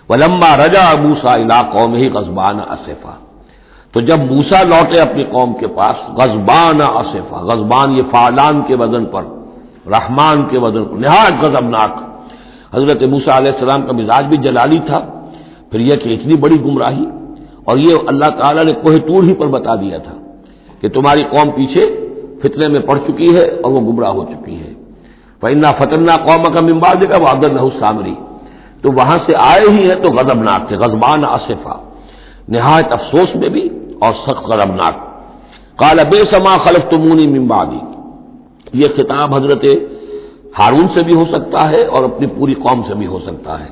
ولما رجع موسیٰ الی قومہ غضبان اسفا، تو جب موسیٰ لوٹے اپنی قوم کے پاس غضبان اسفا، غضبان یہ فعلان کے وزن پر، رحمان کے وزن پر، نہایت غضبناک۔ حضرت موسیٰ علیہ السلام کا مزاج بھی جلالی تھا، پھر یہ کہ اتنی بڑی گمراہی، اور یہ اللہ تعالیٰ نے کوہ طور ہی پر بتا دیا تھا کہ تمہاری قوم پیچھے فتنے میں پڑ چکی ہے اور وہ گمراہ ہو چکی ہے۔ فإنا فتنا قومک من بعدک وأضلہ السامری، تو وہاں سے آئے ہی ہیں تو غضبناک تھے، غضبان آصفا، نہایت افسوس میں بھی اور سخت غضبناک۔ قال بئس ما خلفتمونی من بعدی، یہ خطاب حضرت ہارون سے بھی ہو سکتا ہے اور اپنی پوری قوم سے بھی ہو سکتا ہے۔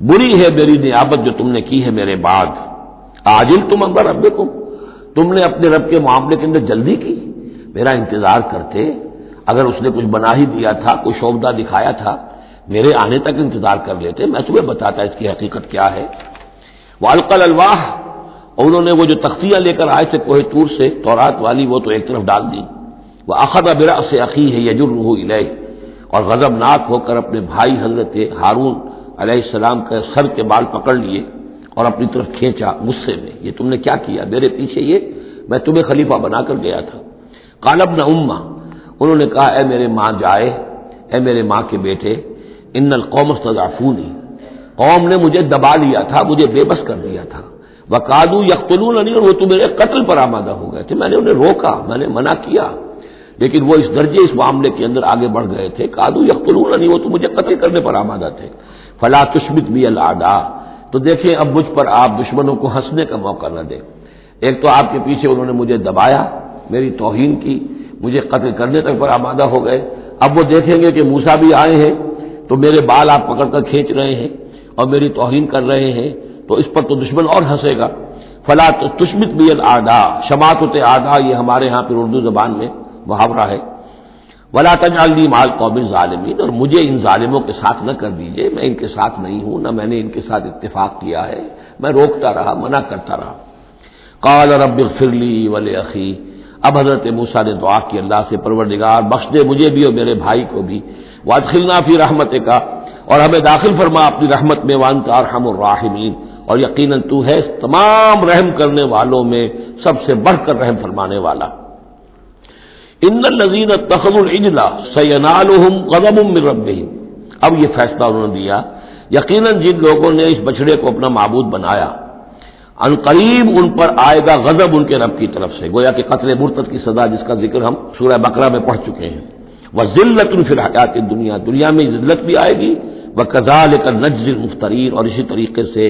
بری ہے میری نیابت جو تم نے کی ہے میرے بعد۔ عاجلتم امر ربکم، تم نے اپنے رب کے معاملے کے اندر جلدی کی، میرا انتظار کرتے، اگر اس نے کچھ بنا ہی دیا تھا، کوئی شوبدہ دکھایا تھا، میرے آنے تک انتظار کر لیتے، میں تمہیں بتاتا اس کی حقیقت کیا ہے۔ وَأَلْقَى الْأَلْوَاحَ، اور انہوں نے وہ جو تختیاں لے کر آئے تھے کوہ طور سے، تورات والی، وہ تو ایک طرف ڈال دی۔ وَأَخَذَ بِرَأْسِ أَخِيهِ يَجُرُّهُ إِلَيْهِ، اور غضبناک ہو کر اپنے بھائی حضرت ہارون علیہ السلام کے سر کے بال پکڑ لیے اور اپنی طرف کھینچا غصے میں، یہ تم نے کیا کیا میرے پیچھے، یہ میں تمہیں خلیفہ بنا کر گیا تھا۔ قال ابن امہ، انہوں نے کہا اے میرے ماں جائے، اے میرے ماں کے بیٹے، ان القوم استضعفونی، قوم نے مجھے دبا لیا تھا، مجھے بے بس کر دیا تھا، وقادوا یقتلوننی، اور وہ تو میرے قتل پر آمادہ ہو گئے تھے، میں نے انہیں روکا، میں نے منع کیا، لیکن وہ اس درجے اس معاملے کے اندر آگے بڑھ گئے تھے، قالوا یقتلوننی، وہ تو مجھے قتل کرنے پر آمادہ تھے، فلا تشمت بی الاعداء، تو دیکھیں اب مجھ پر آپ دشمنوں کو ہنسنے کا موقع نہ دیں۔ ایک تو آپ کے پیچھے انہوں نے مجھے دبایا، میری توہین کی، مجھے قتل کرنے تک پر آمادہ ہو گئے، اب وہ دیکھیں گے کہ موسیٰ بھی آئے ہیں تو میرے بال آپ پکڑ کر کھینچ رہے ہیں اور میری توہین کر رہے ہیں، تو اس پر تو دشمن اور ہنسے گا۔ فلا تشمت بی الاعداء، شماتت اعداء یہ ہمارے ہاں پھر اردو زبان میں محاورہ ہے، ولا تجعلنی مع القوم الظالمین، اور مجھے ان ظالموں کے ساتھ نہ کر دیجئے، میں ان کے ساتھ نہیں ہوں، نہ میں نے ان کے ساتھ اتفاق کیا ہے، میں روکتا رہا، منع کرتا رہا۔ قال رب اغفر لی ولاخی، اب حضرت موسیٰ نے دعا کی اللہ سے، پروردگار بخش دے مجھے بھی اور میرے بھائی کو بھی، وادخلنا فی رحمتک، اور ہمیں داخل فرما اپنی رحمت میں، وانت ارحم الراحمین، اور یقیناً تو ہے تمام رحم کرنے والوں میں سب سے بڑھ کر رحم فرمانے والا۔ ان الذین اتخذوا العجل سینالهم غضب من ربهم، اب یہ فیصلہ انہوں نے دیا، یقیناً جن لوگوں نے اس بچڑے کو اپنا معبود بنایا، ان قریب ان پر آئے گا غضب ان کے رب کی طرف سے، گویا کہ قتل مرتد کی سزا جس کا ذکر ہم سورہ بقرہ میں پڑھ چکے ہیں۔ وذلۃ فی الحیات الدنیا، دنیا میں ذلت بھی آئے گی، وکذالک نجزی المفترین، اور اسی طریقے سے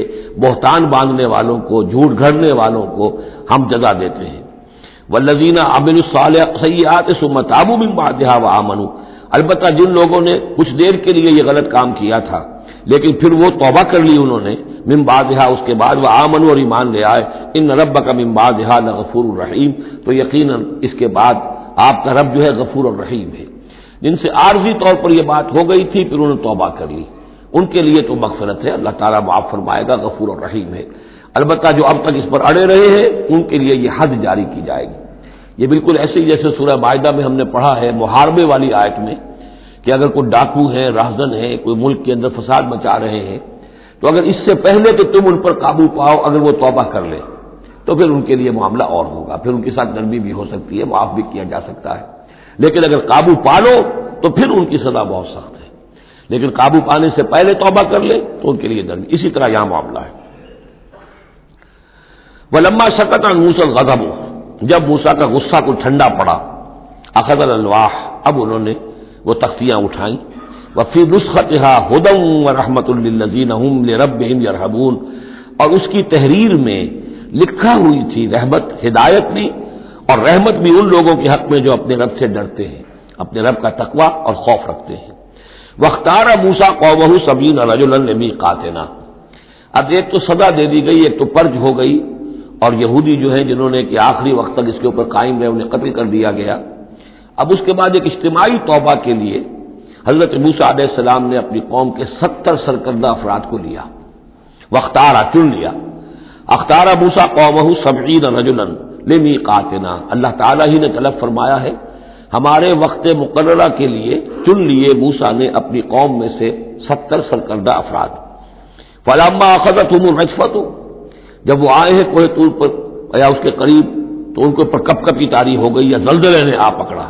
بہتان باندھنے والوں کو، جھوٹ گھڑنے والوں کو ہم جزا دیتے ہیں۔ والذین عملوا السیئات ثم تابوا من بعدها وآمنوا، البتہ جن لوگوں نے کچھ دیر کے لیے یہ غلط کام کیا تھا لیکن پھر وہ توبہ کر لی انہوں نے، من بعدها اس کے بعد، وآمنوا اور ایمان لے آئے، ان ربک من بعدها لغفور الرحیم، تو یقیناً اس کے بعد آپ کا رب جو ہے غفور الرحیم ہے۔ جن سے عارضی طور پر یہ بات ہو گئی تھی پھر انہوں نے توبہ کر لی، ان کے لیے تو مغفرت ہے، اللہ تعالیٰ معاف فرمائے گا، غفور الرحیم ہے۔ البتہ جو اب تک اس پر اڑے رہے ہیں ان کے لیے یہ حد جاری کی جائے گی۔ یہ بالکل ایسے ہی جیسے سورہ مائدہ میں ہم نے پڑھا ہے محاربے والی آیت میں، کہ اگر کوئی ڈاکو ہے، راہزن ہے، کوئی ملک کے اندر فساد مچا رہے ہیں، تو اگر اس سے پہلے کہ تم ان پر قابو پاؤ اگر وہ توبہ کر لے تو پھر ان کے لیے معاملہ اور ہوگا، پھر ان کے ساتھ نرمی بھی ہو سکتی ہے، معاف بھی کیا جا سکتا ہے، لیکن اگر قابو پا لو تو پھر ان کی سزا بہت سخت ہے، لیکن قابو پانے سے پہلے توبہ کر لے تو ان کے لیے نرمی۔ اسی طرح یہاں معاملہ ہے۔ وَلَمَّا سَكَتَ عَنْ مُوسَى الْغَضَبُ، جب موسیٰ کا غصہ کو ٹھنڈا پڑا، اخذ الالواح، اب انہوں نے وہ تختیاں اٹھائیں، وفی نسختها هدى ورحمۃ للذین هم لربهم یرہبون، اور اس کی تحریر میں لکھا ہوئی تھی رحمت، ہدایت بھی اور رحمت بھی ان لوگوں کے حق میں جو اپنے رب سے ڈرتے ہیں، اپنے رب کا تقوی اور خوف رکھتے ہیں۔ واختار موسیٰ قومہ 70 رجلا لمیقاتنا، اب ایک تو سزا دے دی گئی، ایک تو پرج ہو گئی، اور یہودی جو ہیں جنہوں نے کہ آخری وقت تک اس کے اوپر قائم رہے انہیں قتل کر دیا گیا۔ اب اس کے بعد ایک اجتماعی توبہ کے لیے حضرت موسیٰ علیہ السلام نے اپنی قوم کے 70 سرکردہ افراد کو لیا، واختارا، چن لیا، اختار موسیٰ قومہ 70 رجلا لمیقاتنا، اللہ تعالیٰ ہی نے طلب فرمایا ہے، ہمارے وقت مقررہ کے لیے چن لیے موسیٰ نے اپنی قوم میں سے 70 سرکردہ افراد۔ فلما اخذتهم الرجفۃ، جب وہ آئے ہیں کوہ طور پر یا اس کے قریب تو ان کے اوپر کپ کپی طاری ہو گئی یا زلزلے نے آ پکڑا،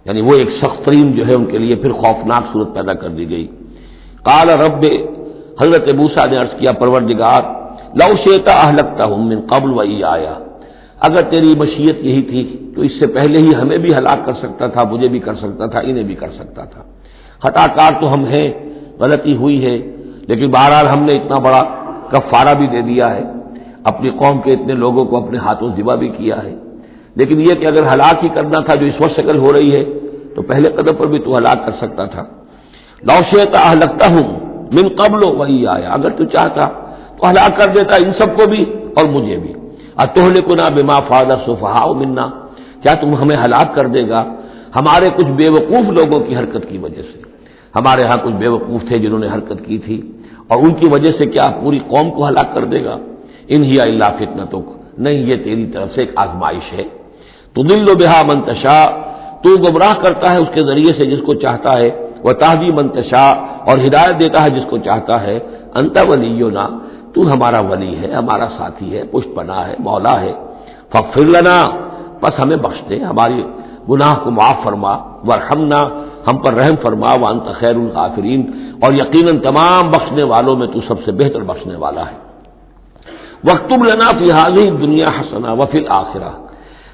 یعنی وہ ایک سخت ترین جو ہے ان کے لیے پھر خوفناک صورت پیدا کر دی گئی۔ قال رب، حضرت موسیٰ نے عرض کیا پروردگار، لو شئت اہلکتہم من قبل وایایا، اگر تیری مشیت یہی تھی تو اس سے پہلے ہی ہمیں بھی ہلاک کر سکتا تھا، مجھے بھی کر سکتا تھا، انہیں بھی کر سکتا تھا، خطا کار تو ہم ہیں، غلطی ہوئی ہے، لیکن بہرحال ہم نے اتنا بڑا کفارہ بھی دے دیا ہے، اپنی قوم کے اتنے لوگوں کو اپنے ہاتھوں ذبح بھی کیا ہے، لیکن یہ کہ اگر ہلاک ہی کرنا تھا جو اس وقت شکل ہو رہی ہے تو پہلے قدم پر بھی تو ہلاک کر سکتا تھا۔ لو شئت اہلکتہم من قبل وایایا، اگر تو چاہتا تو ہلاک کر دیتا ان سب کو بھی اور مجھے بھی۔ اتہلکنا بما فعل السفہاء منا، کیا تم ہمیں ہلاک کر دے گا ہمارے کچھ بے وقوف لوگوں کی حرکت کی وجہ سے؟ ہمارے ہاں کچھ بے وقوف تھے جنہوں نے حرکت کی تھی، اور ان کی وجہ سے کیا پوری قوم کو ہلاک کر دے گا؟ ان ہی الا فتنتک، نہیں یہ تیری طرف سے ایک آزمائش ہے۔ تضل بہا من تشاء، تو گمراہ کرتا ہے اس کے ذریعے سے جس کو چاہتا ہے، وتہدی من تشاء، اور ہدایت دیتا ہے جس کو چاہتا ہے۔ انت ولینا، تو ہمارا ولی ہے، ہمارا ساتھی ہے، پشت پناہ ہے، مولا ہے۔ فاغفر لنا، بس ہمیں بخش دے، ہماری گناہ کو معاف فرما، ورحمنا، ہم پر رحم فرما، وانت خیر الغافرین، اور یقیناً تمام بخشنے والوں میں تو سب سے بہتر بخشنے والا ہے۔ واکتب لنا فی ہذہ الدنیا حسنہ وفی الآخرہ،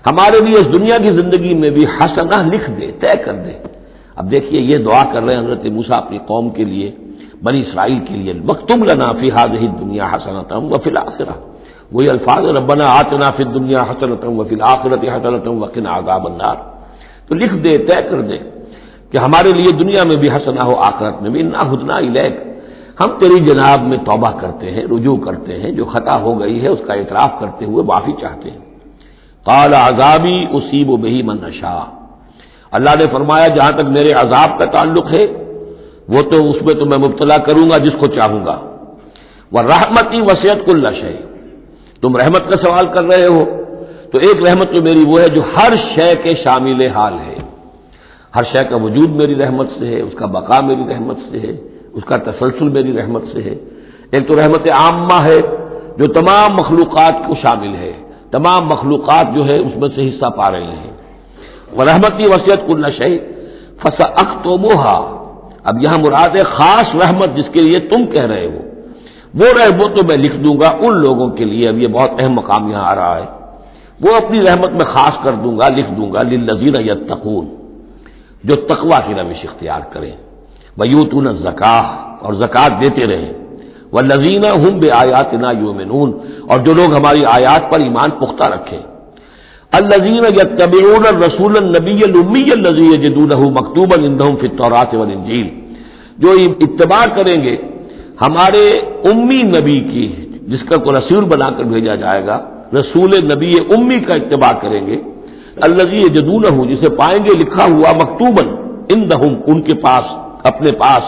ہمارے لیے اس دنیا کی زندگی میں بھی حسنہ لکھ دے، طے کر دے۔ اب دیکھیے یہ دعا کر رہے ہیں حضرت موسیٰ اپنی قوم کے لیے، بنی اسرائیل کے لیے، وَاکْتُبْ لَنَا فِی هَٰذِهِ الدُّنْیَا حَسَنَةً وَفِی الْآخِرَةِ، وہی الفاظ ربنا آتنا فی الدنیا حسنۃ وفی الآخرۃ حسنۃ وقنا عذاب النار۔ تو لکھ دے، طے کر دے کہ ہمارے لیے دنیا میں بھی حسنہ ہو، آخرت میں بھی۔ انا ہدنا الیک، ہم تیری جناب میں توبہ کرتے ہیں، رجوع کرتے ہیں، جو خطا ہو گئی ہے اس کا اعتراف کرتے ہوئے معافی چاہتے ہیں۔ قال عذابی اصیب بہ من اشاء، اللہ نے فرمایا جہاں تک میرے عذاب کا تعلق ہے وہ تو اس میں تو میں مبتلا کروں گا جس کو چاہوں گا۔ ورحمتی وسعت کل شیء، تم رحمت کا سوال کر رہے ہو تو ایک رحمت تو میری وہ ہے جو ہر شے کے شامل حال ہے، ہر شے کا وجود میری رحمت سے ہے، اس کا بقا میری رحمت سے ہے، اس کا تسلسل میری رحمت سے ہے۔ ایک تو رحمت عامہ ہے جو تمام مخلوقات کو شامل ہے، تمام مخلوقات جو ہے اس میں سے حصہ پا رہے ہیں۔ ورحمتی وسعت کل شیء فسأکتبھا، اب یہاں مراد ہے خاص رحمت جس کے لیے تم کہہ رہے ہو، وہ تو میں لکھ دوں گا ان لوگوں کے لیے۔ اب یہ بہت اہم مقام یہاں آ رہا ہے، وہ اپنی رحمت میں خاص کر دوں گا، لکھ دوں گا للذین یتقون، جو تقوی کی روش اختیار کریں، ویؤتون الزکاۃ، اور زکوٰۃ دیتے رہیں، والذین ھم بآیاتنا یؤمنون، اور جو لوگ ہماری آیات پر ایمان پختہ رکھیں، الذین یتبعون الرسول النبی الامی الذی یجدونہ مکتوبا عندہم فی التوراۃ والانجیل، جو اتباع کریں گے ہمارے امی نبی کی، جس کا کوئی رسول بنا کر بھیجا جائے گا، رسول نبی امی کا اتباع کریں گے، الذی یجدونہ، جسے پائیں گے لکھا ہوا مکتوبا عندہم، ان کے پاس، اپنے پاس،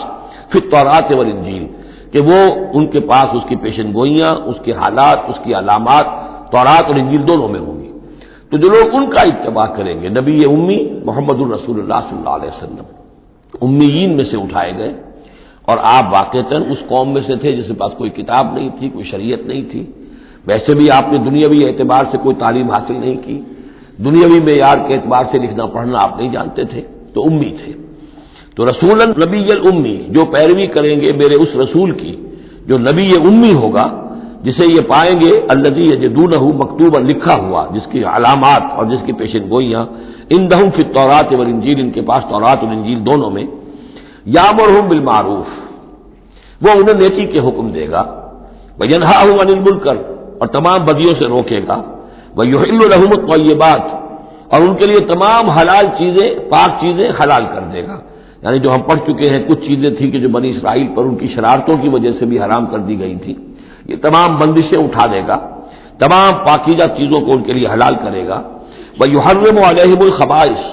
فی التوراۃ والانجیل، کہ وہ ان کے پاس اس کی پیشن گوئیاں، اس کے حالات، اس کی علامات تورات اور انجیل دونوں میں ہوں گی۔ تو جو لوگ ان کا اتباع کریں گے، نبی امی محمد الرسول اللہ صلی اللہ علیہ وسلم امیین میں سے اٹھائے گئے، اور آپ واقعتاً اس قوم میں سے تھے جس کے پاس کوئی کتاب نہیں تھی، کوئی شریعت نہیں تھی، ویسے بھی آپ نے دنیاوی اعتبار سے کوئی تعلیم حاصل نہیں کی، دنیاوی معیار کے اعتبار سے لکھنا پڑھنا آپ نہیں جانتے تھے، تو امی تھے۔ تو رسول نبی الامی، جو پیروی کریں گے میرے اس رسول کی جو نبی امی ہوگا، جسے یہ پائیں گے الذی یجدونہ مکتوبا، لکھا ہوا، جس کی علامات اور جس کی پیشن گوئیاں، عندہم فی التوراۃ والانجیل، ان کے پاس تورات اور انجیل دونوں میں، یامرہم بالمعروف، وہ انہیں نیکی کے حکم دے گا، وینہاہم عن المنکر، اور تمام بدیوں سے روکے گا، ویحل لہم الطیبات، اور ان کے لیے تمام حلال چیزیں، پاک چیزیں حلال کر دے گا۔ یعنی جو ہم پڑھ چکے ہیں کچھ چیزیں تھیں کہ جو بنی اسرائیل پر ان کی شرارتوں کی وجہ سے بھی حرام کر دی گئی تھی، یہ تمام بندشیں اٹھا دے گا، تمام پاکیزہ چیزوں کو ان کے لیے حلال کرے گا۔ وَيُحَرِّمُ عَلَيْهِمُ الْخَبَائِثَ،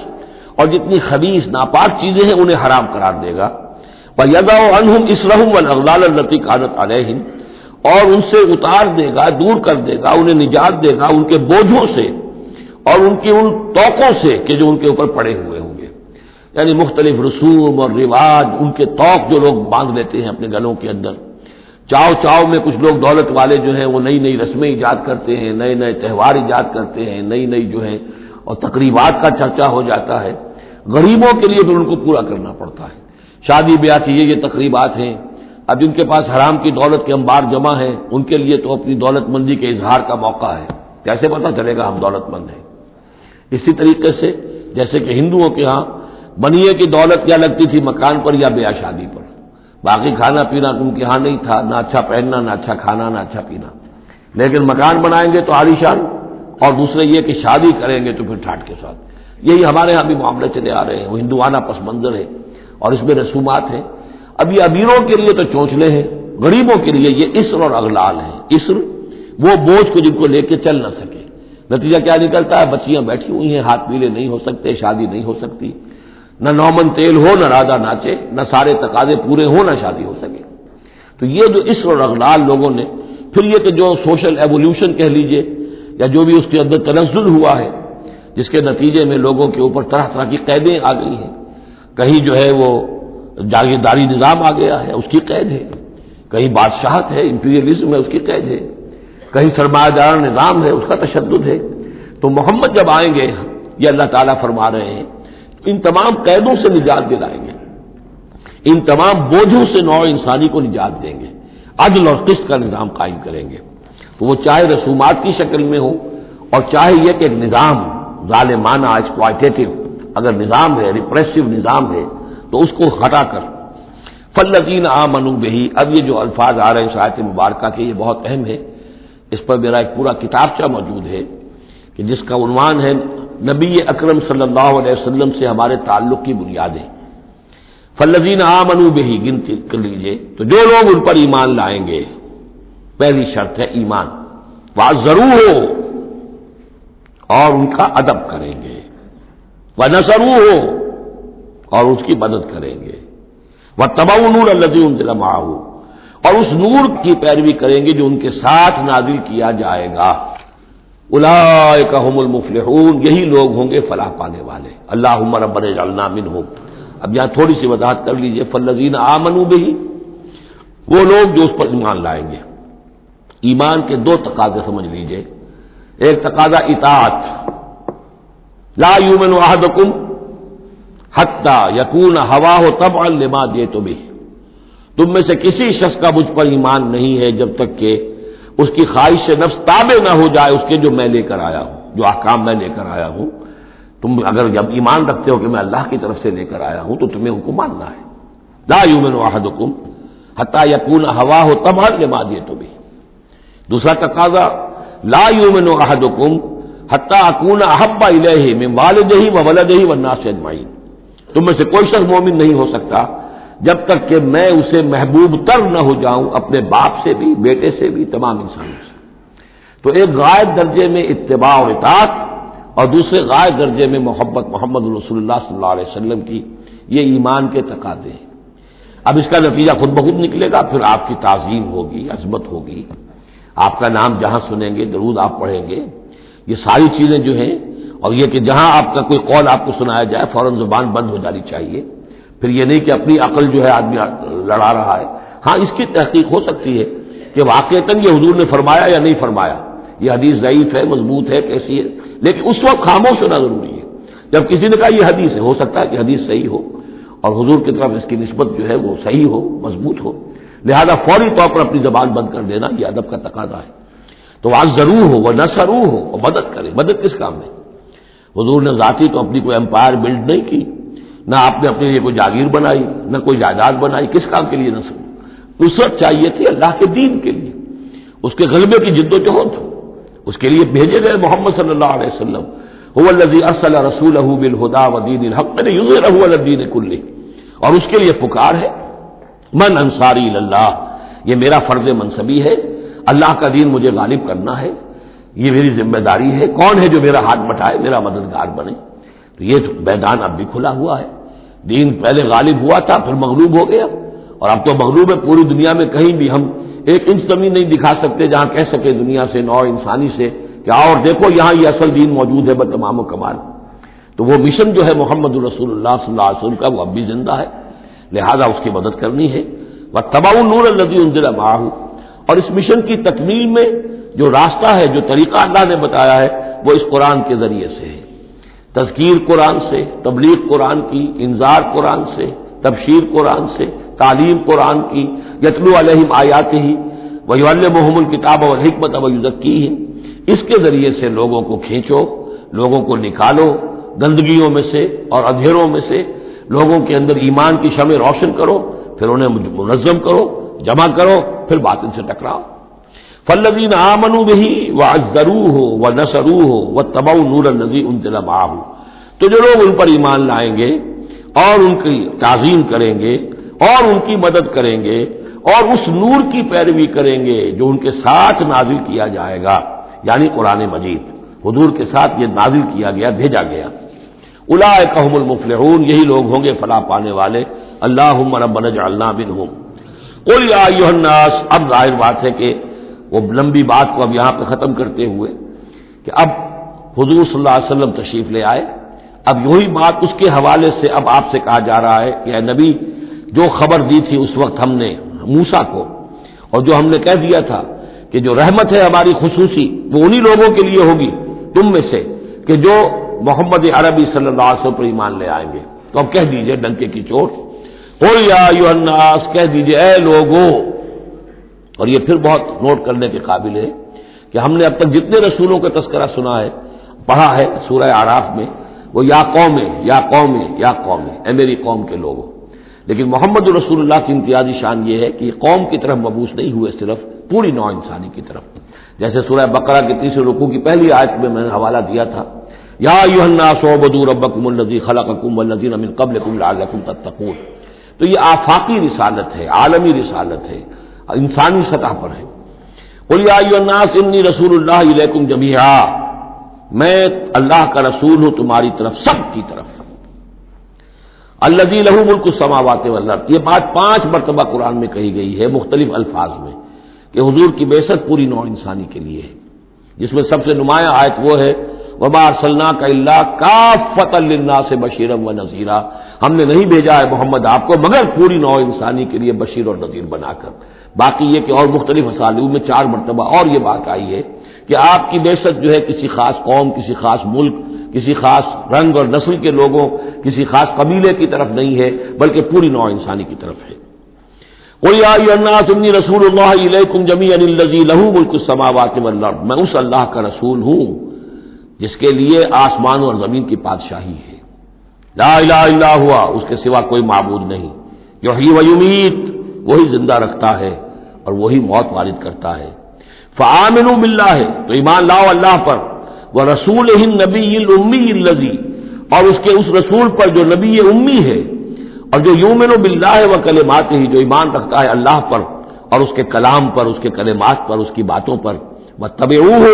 اور جتنی خبیث ناپاک چیزیں ہیں انہیں حرام قرار دے گا۔ وَيَضَعُ عَنْهُمْ إِصْرَهُمْ وَالْأَغْلَالَ الَّتِي كَانَتْ عَلَيْهِمْ، اور ان سے اتار دے گا، دور کر دے گا، انہیں نجات دے گا ان کے بوجھوں سے اور ان کی ان توقوں سے کہ جو ان کے اوپر پڑے ہوئے ہوں گے۔ یعنی مختلف رسوم اور رواج، ان کے توق جو لوگ باندھ لیتے ہیں اپنے گلوں کے اندر، چاؤ چاؤ میں کچھ لوگ دولت والے جو ہیں وہ نئی نئی رسمیں ایجاد کرتے ہیں، نئے نئے تہوار ایجاد کرتے ہیں، نئی نئی جو ہے اور تقریبات کا چرچا ہو جاتا ہے، غریبوں کے لیے پھر ان کو پورا کرنا پڑتا ہے۔ شادی بیاہ کی یہ تقریبات ہیں، اب جن کے پاس حرام کی دولت کے انبار جمع ہیں ان کے لیے تو اپنی دولت مندی کے اظہار کا موقع ہے، کیسے پتہ چلے گا ہم دولت مند ہیں؟ اسی طریقے سے جیسے کہ ہندوؤں کے ہاں بنیے کی دولت کیا لگتی تھی مکان پر یا بیاہ شادی پر، باقی کھانا پینا ان کے ہاں نہیں تھا، نہ اچھا پہننا، نہ اچھا کھانا، نہ اچھا پینا، لیکن مکان بنائیں گے تو عالیشان، اور دوسرے یہ کہ شادی کریں گے تو پھر ٹھاٹ کے ساتھ۔ یہی ہمارے ہاں بھی معاملے چلے آ رہے ہیں، وہ ہندوانہ پس منظر ہے اور اس میں رسومات ہیں۔ اب یہ امیروں کے لیے تو چونچلے ہیں، غریبوں کے لیے یہ اسر اور اغلال ہیں۔ اسر وہ بوجھ کو جن کو لے کے چل نہ سکے، نتیجہ کیا نکلتا ہے؟ بچیاں بیٹھی ہوئی ہیں، ہاتھ پیلے نہیں ہو سکتے، شادی نہیں ہو سکتی، نہ نومن تیل ہو، نہ راجا ناچے، نہ سارے تقاضے پورے ہوں، نہ شادی ہو سکے۔ تو یہ جو اسر اور اغلال لوگوں نے، پھر یہ کہ جو سوشل ایوولوشن کہہ لیجئے یا جو بھی اس کے اندر تنزل ہوا ہے، جس کے نتیجے میں لوگوں کے اوپر طرح طرح کی قیدیں آ گئی ہیں، کہیں جو ہے وہ جاگیرداری نظام آ گیا ہے اس کی قید ہے، کہیں بادشاہت ہے، امپیریلزم ہے اس کی قید ہے، کہیں سرمایہ دار نظام ہے اس کا تشدد ہے۔ تو محمد جب آئیں گے، یہ اللہ تعالیٰ فرما رہے ہیں، ان تمام قیدوں سے نجات دلائیں گے، ان تمام بوجھوں سے نوع انسانی کو نجات دیں گے، عدل اور قسط کا نظام قائم کریں گے، تو وہ چاہے رسومات کی شکل میں ہو اور چاہے یہ کہ ایک نظام ظالمانہ ایکسپلائٹیٹو اگر نظام ہے، ریپریسو نظام ہے، تو اس کو ہٹا کر فالذین آمنوا بہ، اب یہ جو الفاظ آ رہے ہیں اس آیت مبارکہ کے یہ بہت اہم ہے، اس پر میرا ایک پورا کتابچہ موجود ہے کہ جس کا عنوان ہے نبی اکرم صلی اللہ علیہ وسلم سے ہمارے تعلق کی بنیادیں۔ فالذین آمنوا بہ گنتی کر لیجئے، تو جو لوگ ان پر ایمان لائیں گے، پہلی شرط ہے ایمان، وعزروہ، اور ان کا ادب کریں گے، ونصروہ، اور اس کی مدد کریں گے، واتبعوا النور الذی انزل معہ، اور اس نور کی پیروی کریں گے جو ان کے ساتھ نازل کیا جائے گا۔ اولئک هم المفلحون، یہی لوگ ہوں گے فلاح پانے والے۔ اللہم ربنا اجعلنا منہم۔ اب یہاں تھوڑی سی وضاحت کر لیجئے، فالذین آمنوا بہ، وہ لوگ جو اس پر ایمان لائیں گے۔ ایمان کے دو تقاضے سمجھ لیجئے، ایک تقاضا اطاعت، لا یؤمن احدکم حتی یکون ہواہ طبعا لما جئت بہ، تم میں سے کسی شخص کا مجھ پر ایمان نہیں ہے جب تک کہ اس کی خواہش نفس تابع نہ ہو جائے اس کے جو میں لے کر آیا ہوں، جو احکام میں لے کر آیا ہوں۔ تم اگر جب ایمان رکھتے ہو کہ میں اللہ کی طرف سے لے کر آیا ہوں تو تمہیں حکم ماننا ہے۔ لا یؤمن احدکم حتی یکون ہواہ طبعا لما جئت بہ۔ دوسرا تقاضا، لا یؤمن احدکم حتی اکون احب الیہ من والدہ وولدہ والناس اجمعین، تم میں سے کوئی شخص مومن نہیں ہو سکتا جب تک کہ میں اسے محبوب تر نہ ہو جاؤں، اپنے باپ سے بھی، بیٹے سے بھی، تمام انسانوں سے۔ تو ایک غائب درجے میں اتباع اور اطاعت، اور دوسرے غائب درجے میں محبت محمد رسول اللہ صلی اللہ علیہ وسلم کی، یہ ایمان کے تقاضے ہیں۔ اب اس کا نتیجہ خود بخود نکلے گا، پھر آپ کی تعظیم ہوگی، عظمت ہوگی، آپ کا نام جہاں سنیں گے، درود آپ پڑھیں گے، یہ ساری چیزیں جو ہیں، اور یہ کہ جہاں آپ کا کوئی قول آپ کو سنایا جائے فوراً زبان بند ہو جانی چاہیے۔ پھر یہ نہیں کہ اپنی عقل جو ہے آدمی لڑا رہا ہے، ہاں اس کی تحقیق ہو سکتی ہے کہ واقعتاً یہ حضور نے فرمایا یا نہیں فرمایا، یہ حدیث ضعیف ہے، مضبوط ہے، کیسی ہے، لیکن اس وقت خاموش ہونا ضروری ہے۔ جب کسی نے کہا یہ حدیث ہے، ہو سکتا ہے کہ حدیث صحیح ہو اور حضور کی طرف اس کی نسبت جو ہے وہ صحیح ہو، مضبوط ہو، لہذا فوری طور پر اپنی زبان بند کر دینا یہ ادب کا تقاضا ہے۔ تو آج ضرور ہو وہ نصرو ہو، اور مدد کرے۔ مدد کس کام میں؟ حضور نے ذاتی تو اپنی کوئی امپائر بلڈ نہیں کی، نہ آپ نے اپنے لیے کوئی جاگیر بنائی، نہ کوئی جائیداد بنائی، کس کام کے لیے نصرت چاہیے تھی؟ اللہ کے دین کے لیے، اس کے غلبے کی جد و جہد، اس کے لیے بھیجے گئے محمد صلی اللہ علیہ وسلم، هو الذی ارسل رسولہ بالہدی ودین الحق لیظہرہ علی الدین کلہ، اور اس کے لیے پکار ہے من انصاری اللہ، یہ میرا فرض منصبی ہے، اللہ کا دین مجھے غالب کرنا ہے، یہ میری ذمہ داری ہے۔ کون ہے جو میرا ہاتھ بٹائے، میرا مددگار بنے؟ تو یہ میدان اب بھی کھلا ہوا ہے۔ دین پہلے غالب ہوا تھا، پھر مغلوب ہو گیا، اور اب تو مغلوب ہے پوری دنیا میں، کہیں بھی ہم ایک انچ زمین نہیں دکھا سکتے جہاں کہہ سکے دنیا سے، نوع انسانی سے کہ اور دیکھو یہاں یہ اصل دین موجود ہے بتمام و کمال۔ تو وہ مشن جو ہے محمد رسول اللہ صلی اللہ علیہ وسلم کا، وہ اب بھی زندہ ہے، لہذا اس کی مدد کرنی ہے۔ واتبعوا النور الذی انزل معہ، اور اس مشن کی تکمیل میں جو راستہ ہے، جو طریقہ اللہ نے بتایا ہے، وہ اس قرآن کے ذریعے سے ہے۔ تذکیر قرآن سے، تبلیغ قرآن کی، انذار قرآن سے، تبشیر قرآن سے، تعلیم قرآن کی، یتلو علیہم آیاتہ ویعلمہم الکتاب والحکمۃ ویزکیہم، اس کے ذریعے سے لوگوں کو کھینچو، لوگوں کو نکالو گندگیوں میں سے اور اندھیروں میں سے، لوگوں کے اندر ایمان کی شمع روشن کرو، پھر انہیں منظم کرو، جمع کرو، پھر باطل سے ٹکراؤ۔ فالذین آمنوا بہ وعزروہ ونصروہ واتبعوا النور الذی انزل معہ، تو جو لوگ ان پر ایمان لائیں گے اور ان کی تعظیم کریں گے اور ان کی مدد کریں گے اور اس نور کی پیروی کریں گے جو ان کے ساتھ نازل کیا جائے گا، یعنی قرآن مجید حضور کے ساتھ یہ نازل کیا گیا، بھیجا گیا۔ اولئک هم المفلحون، یہی لوگ ہوں گے فلاح پانے والے۔ اللہم ربنا اجعلنا منہم۔ قل یا ایھا الناس، اب ظاہر بات ہے کہ وہ لمبی بات کو اب یہاں پہ ختم کرتے ہوئے کہ اب حضور صلی اللہ علیہ وسلم تشریف لے آئے، اب وہی بات اس کے حوالے سے اب آپ سے کہا جا رہا ہے کہ اے نبی، جو خبر دی تھی اس وقت ہم نے موسیٰ کو، اور جو ہم نے کہہ دیا تھا کہ جو رحمت ہے ہماری خصوصی وہ انہی لوگوں کے لیے ہوگی تم میں سے کہ جو محمد عربی صلی اللہ علیہ وسلم پر ایمان لے آئیں گے، تو اب کہہ دیجئے ڈنکے کی چوٹ، قل یا ایھا الناس، کہہ دیجئے اے لوگوں۔ اور یہ پھر بہت نوٹ کرنے کے قابل ہے کہ ہم نے اب تک جتنے رسولوں کا تذکرہ سنا ہے، پڑھا ہے سورہ اعراف میں، وہ یا قوم یا قوم یا قوم، اے میری قوم کے لوگوں. لیکن محمد رسول اللہ کی امتیازی شان یہ ہے کہ یہ قوم کی طرف مبعوث نہیں ہوئے، صرف پوری نوع انسانی کی طرف. جیسے سورہ بقرہ کے تیسرے رکوع کی پہلی آیت میں نے حوالہ دیا تھا، یا ایھا الناس اعبدوا ربکم الذی خلقکم والذین من قبلکم لعلکم تتقون. تو یہ آفاقی رسالت ہے، عالمی رسالت ہے، انسانی سطح پر ہے. قل یا ایھا الناس انی رسول اللہ الیکم جمیعا، میں اللہ کا رسول ہوں تمہاری طرف، سب کی طرف. الذی لہ ملک السماوات والارض، یہ بات 5 مرتبہ قرآن میں کہی گئی ہے مختلف الفاظ میں کہ حضور کی بعثت پوری نوع انسانی کے لیے ہے، جس میں سب سے نمایاں آیت وہ ہے وما ارسلناک الا کافۃ للناس بشیرا ونذیرا، ہم نے نہیں بھیجا ہے محمد آپ کو مگر پوری نوع انسانی کے لیے بشیر اور نذیر بنا کر. باقی یہ کہ اور مختلف اسالیب میں 4 مرتبہ اور یہ بات آئی ہے کہ آپ کی بعثت جو ہے کسی خاص قوم، کسی خاص ملک، کسی خاص رنگ اور نسل کے لوگوں، کسی خاص قبیلے کی طرف نہیں ہے، بلکہ پوری نوع انسانی کی طرف ہے. قل یا ایھا الناس انی رسول اللہ الیکم جمیعا الذی لہ ملک السماوات والارض، میں اس اللہ کا رسول ہوں جس کے لیے آسمان اور زمین کی بادشاہی ہے. لا الہ الا ہوا، اس کے سوا کوئی معبود نہیں. یحیی و یمیت، وہی زندہ رکھتا ہے اور وہی موت وارد کرتا ہے. فآمنوا باللہ، تو ایمان لاؤ اللہ پر، ورسولہ النبی الامی الذی، اور اس کے اس رسول پر جو نبی امی ہے اور جو یؤمن باللہ وکلماتہ، جو ایمان رکھتا ہے اللہ پر اور اس کے کلام پر، اس کے کلمات پر، اس کی باتوں پر. واتبعوہ،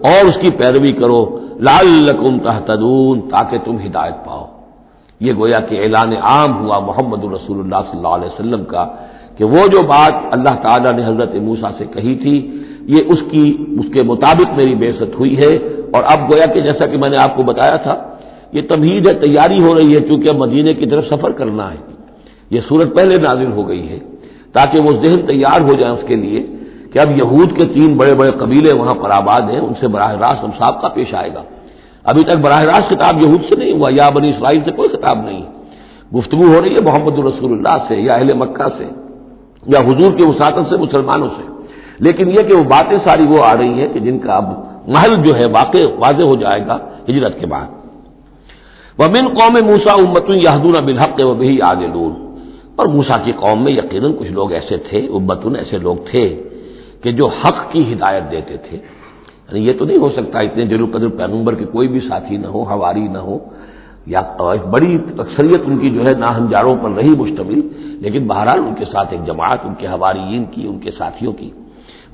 اور اس کی پیروی کرو، لعلکم تہتدون، تاکہ تم ہدایت پاؤ. یہ گویا کہ اعلان عام ہوا محمد رسول اللہ صلی اللہ علیہ وسلم کا کہ وہ جو بات اللہ تعالیٰ نے حضرت موسیٰ سے کہی تھی یہ اس کے مطابق میری بعثت ہوئی ہے. اور اب گویا کہ جیسا کہ میں نے آپ کو بتایا تھا یہ تمہید ہے، تیاری ہو رہی ہے، چونکہ اب مدینے کی طرف سفر کرنا ہے. یہ صورت پہلے نازل ہو گئی ہے تاکہ وہ ذہن تیار ہو جائے اس کے لیے کہ اب یہود کے 3 بڑے بڑے قبیلے وہاں پر آباد ہیں، ان سے براہ راست ہم صاحب کا پیش آئے گا. ابھی تک براہ راست خطاب یہود سے نہیں ہوا، یا بنی اسرائیل سے کوئی خطاب نہیں. گفتگو ہو رہی ہے محمد رسول اللہ سے یا اہل مکہ سے یا حضور کے وساطت سے مسلمانوں سے. لیکن یہ کہ وہ باتیں ساری وہ آ رہی ہیں کہ جن کا اب محل جو ہے واضح ہو جائے گا ہجرت کے بعد. وَمِن قوم موسیٰ أُمَّةٌ يَهْدُونَ بِالْحَقِّ وَبِهِ يَعْدِلُونَ، اور موسیٰ کی قوم میں یقیناً کچھ لوگ ایسے تھے، امتن ایسے لوگ تھے کہ جو حق کی ہدایت دیتے تھے. یعنی یہ تو نہیں ہو سکتا اتنے جلو قدر پیغمبر کے کوئی بھی ساتھی نہ ہو، حواری نہ ہو، یا بڑی اکثریت ان کی جو ہے ناہنجاروں پر رہی مشتمل، لیکن بہرحال ان کے ساتھ ایک جماعت ان کے حواریین کی، ان کے ساتھیوں کی.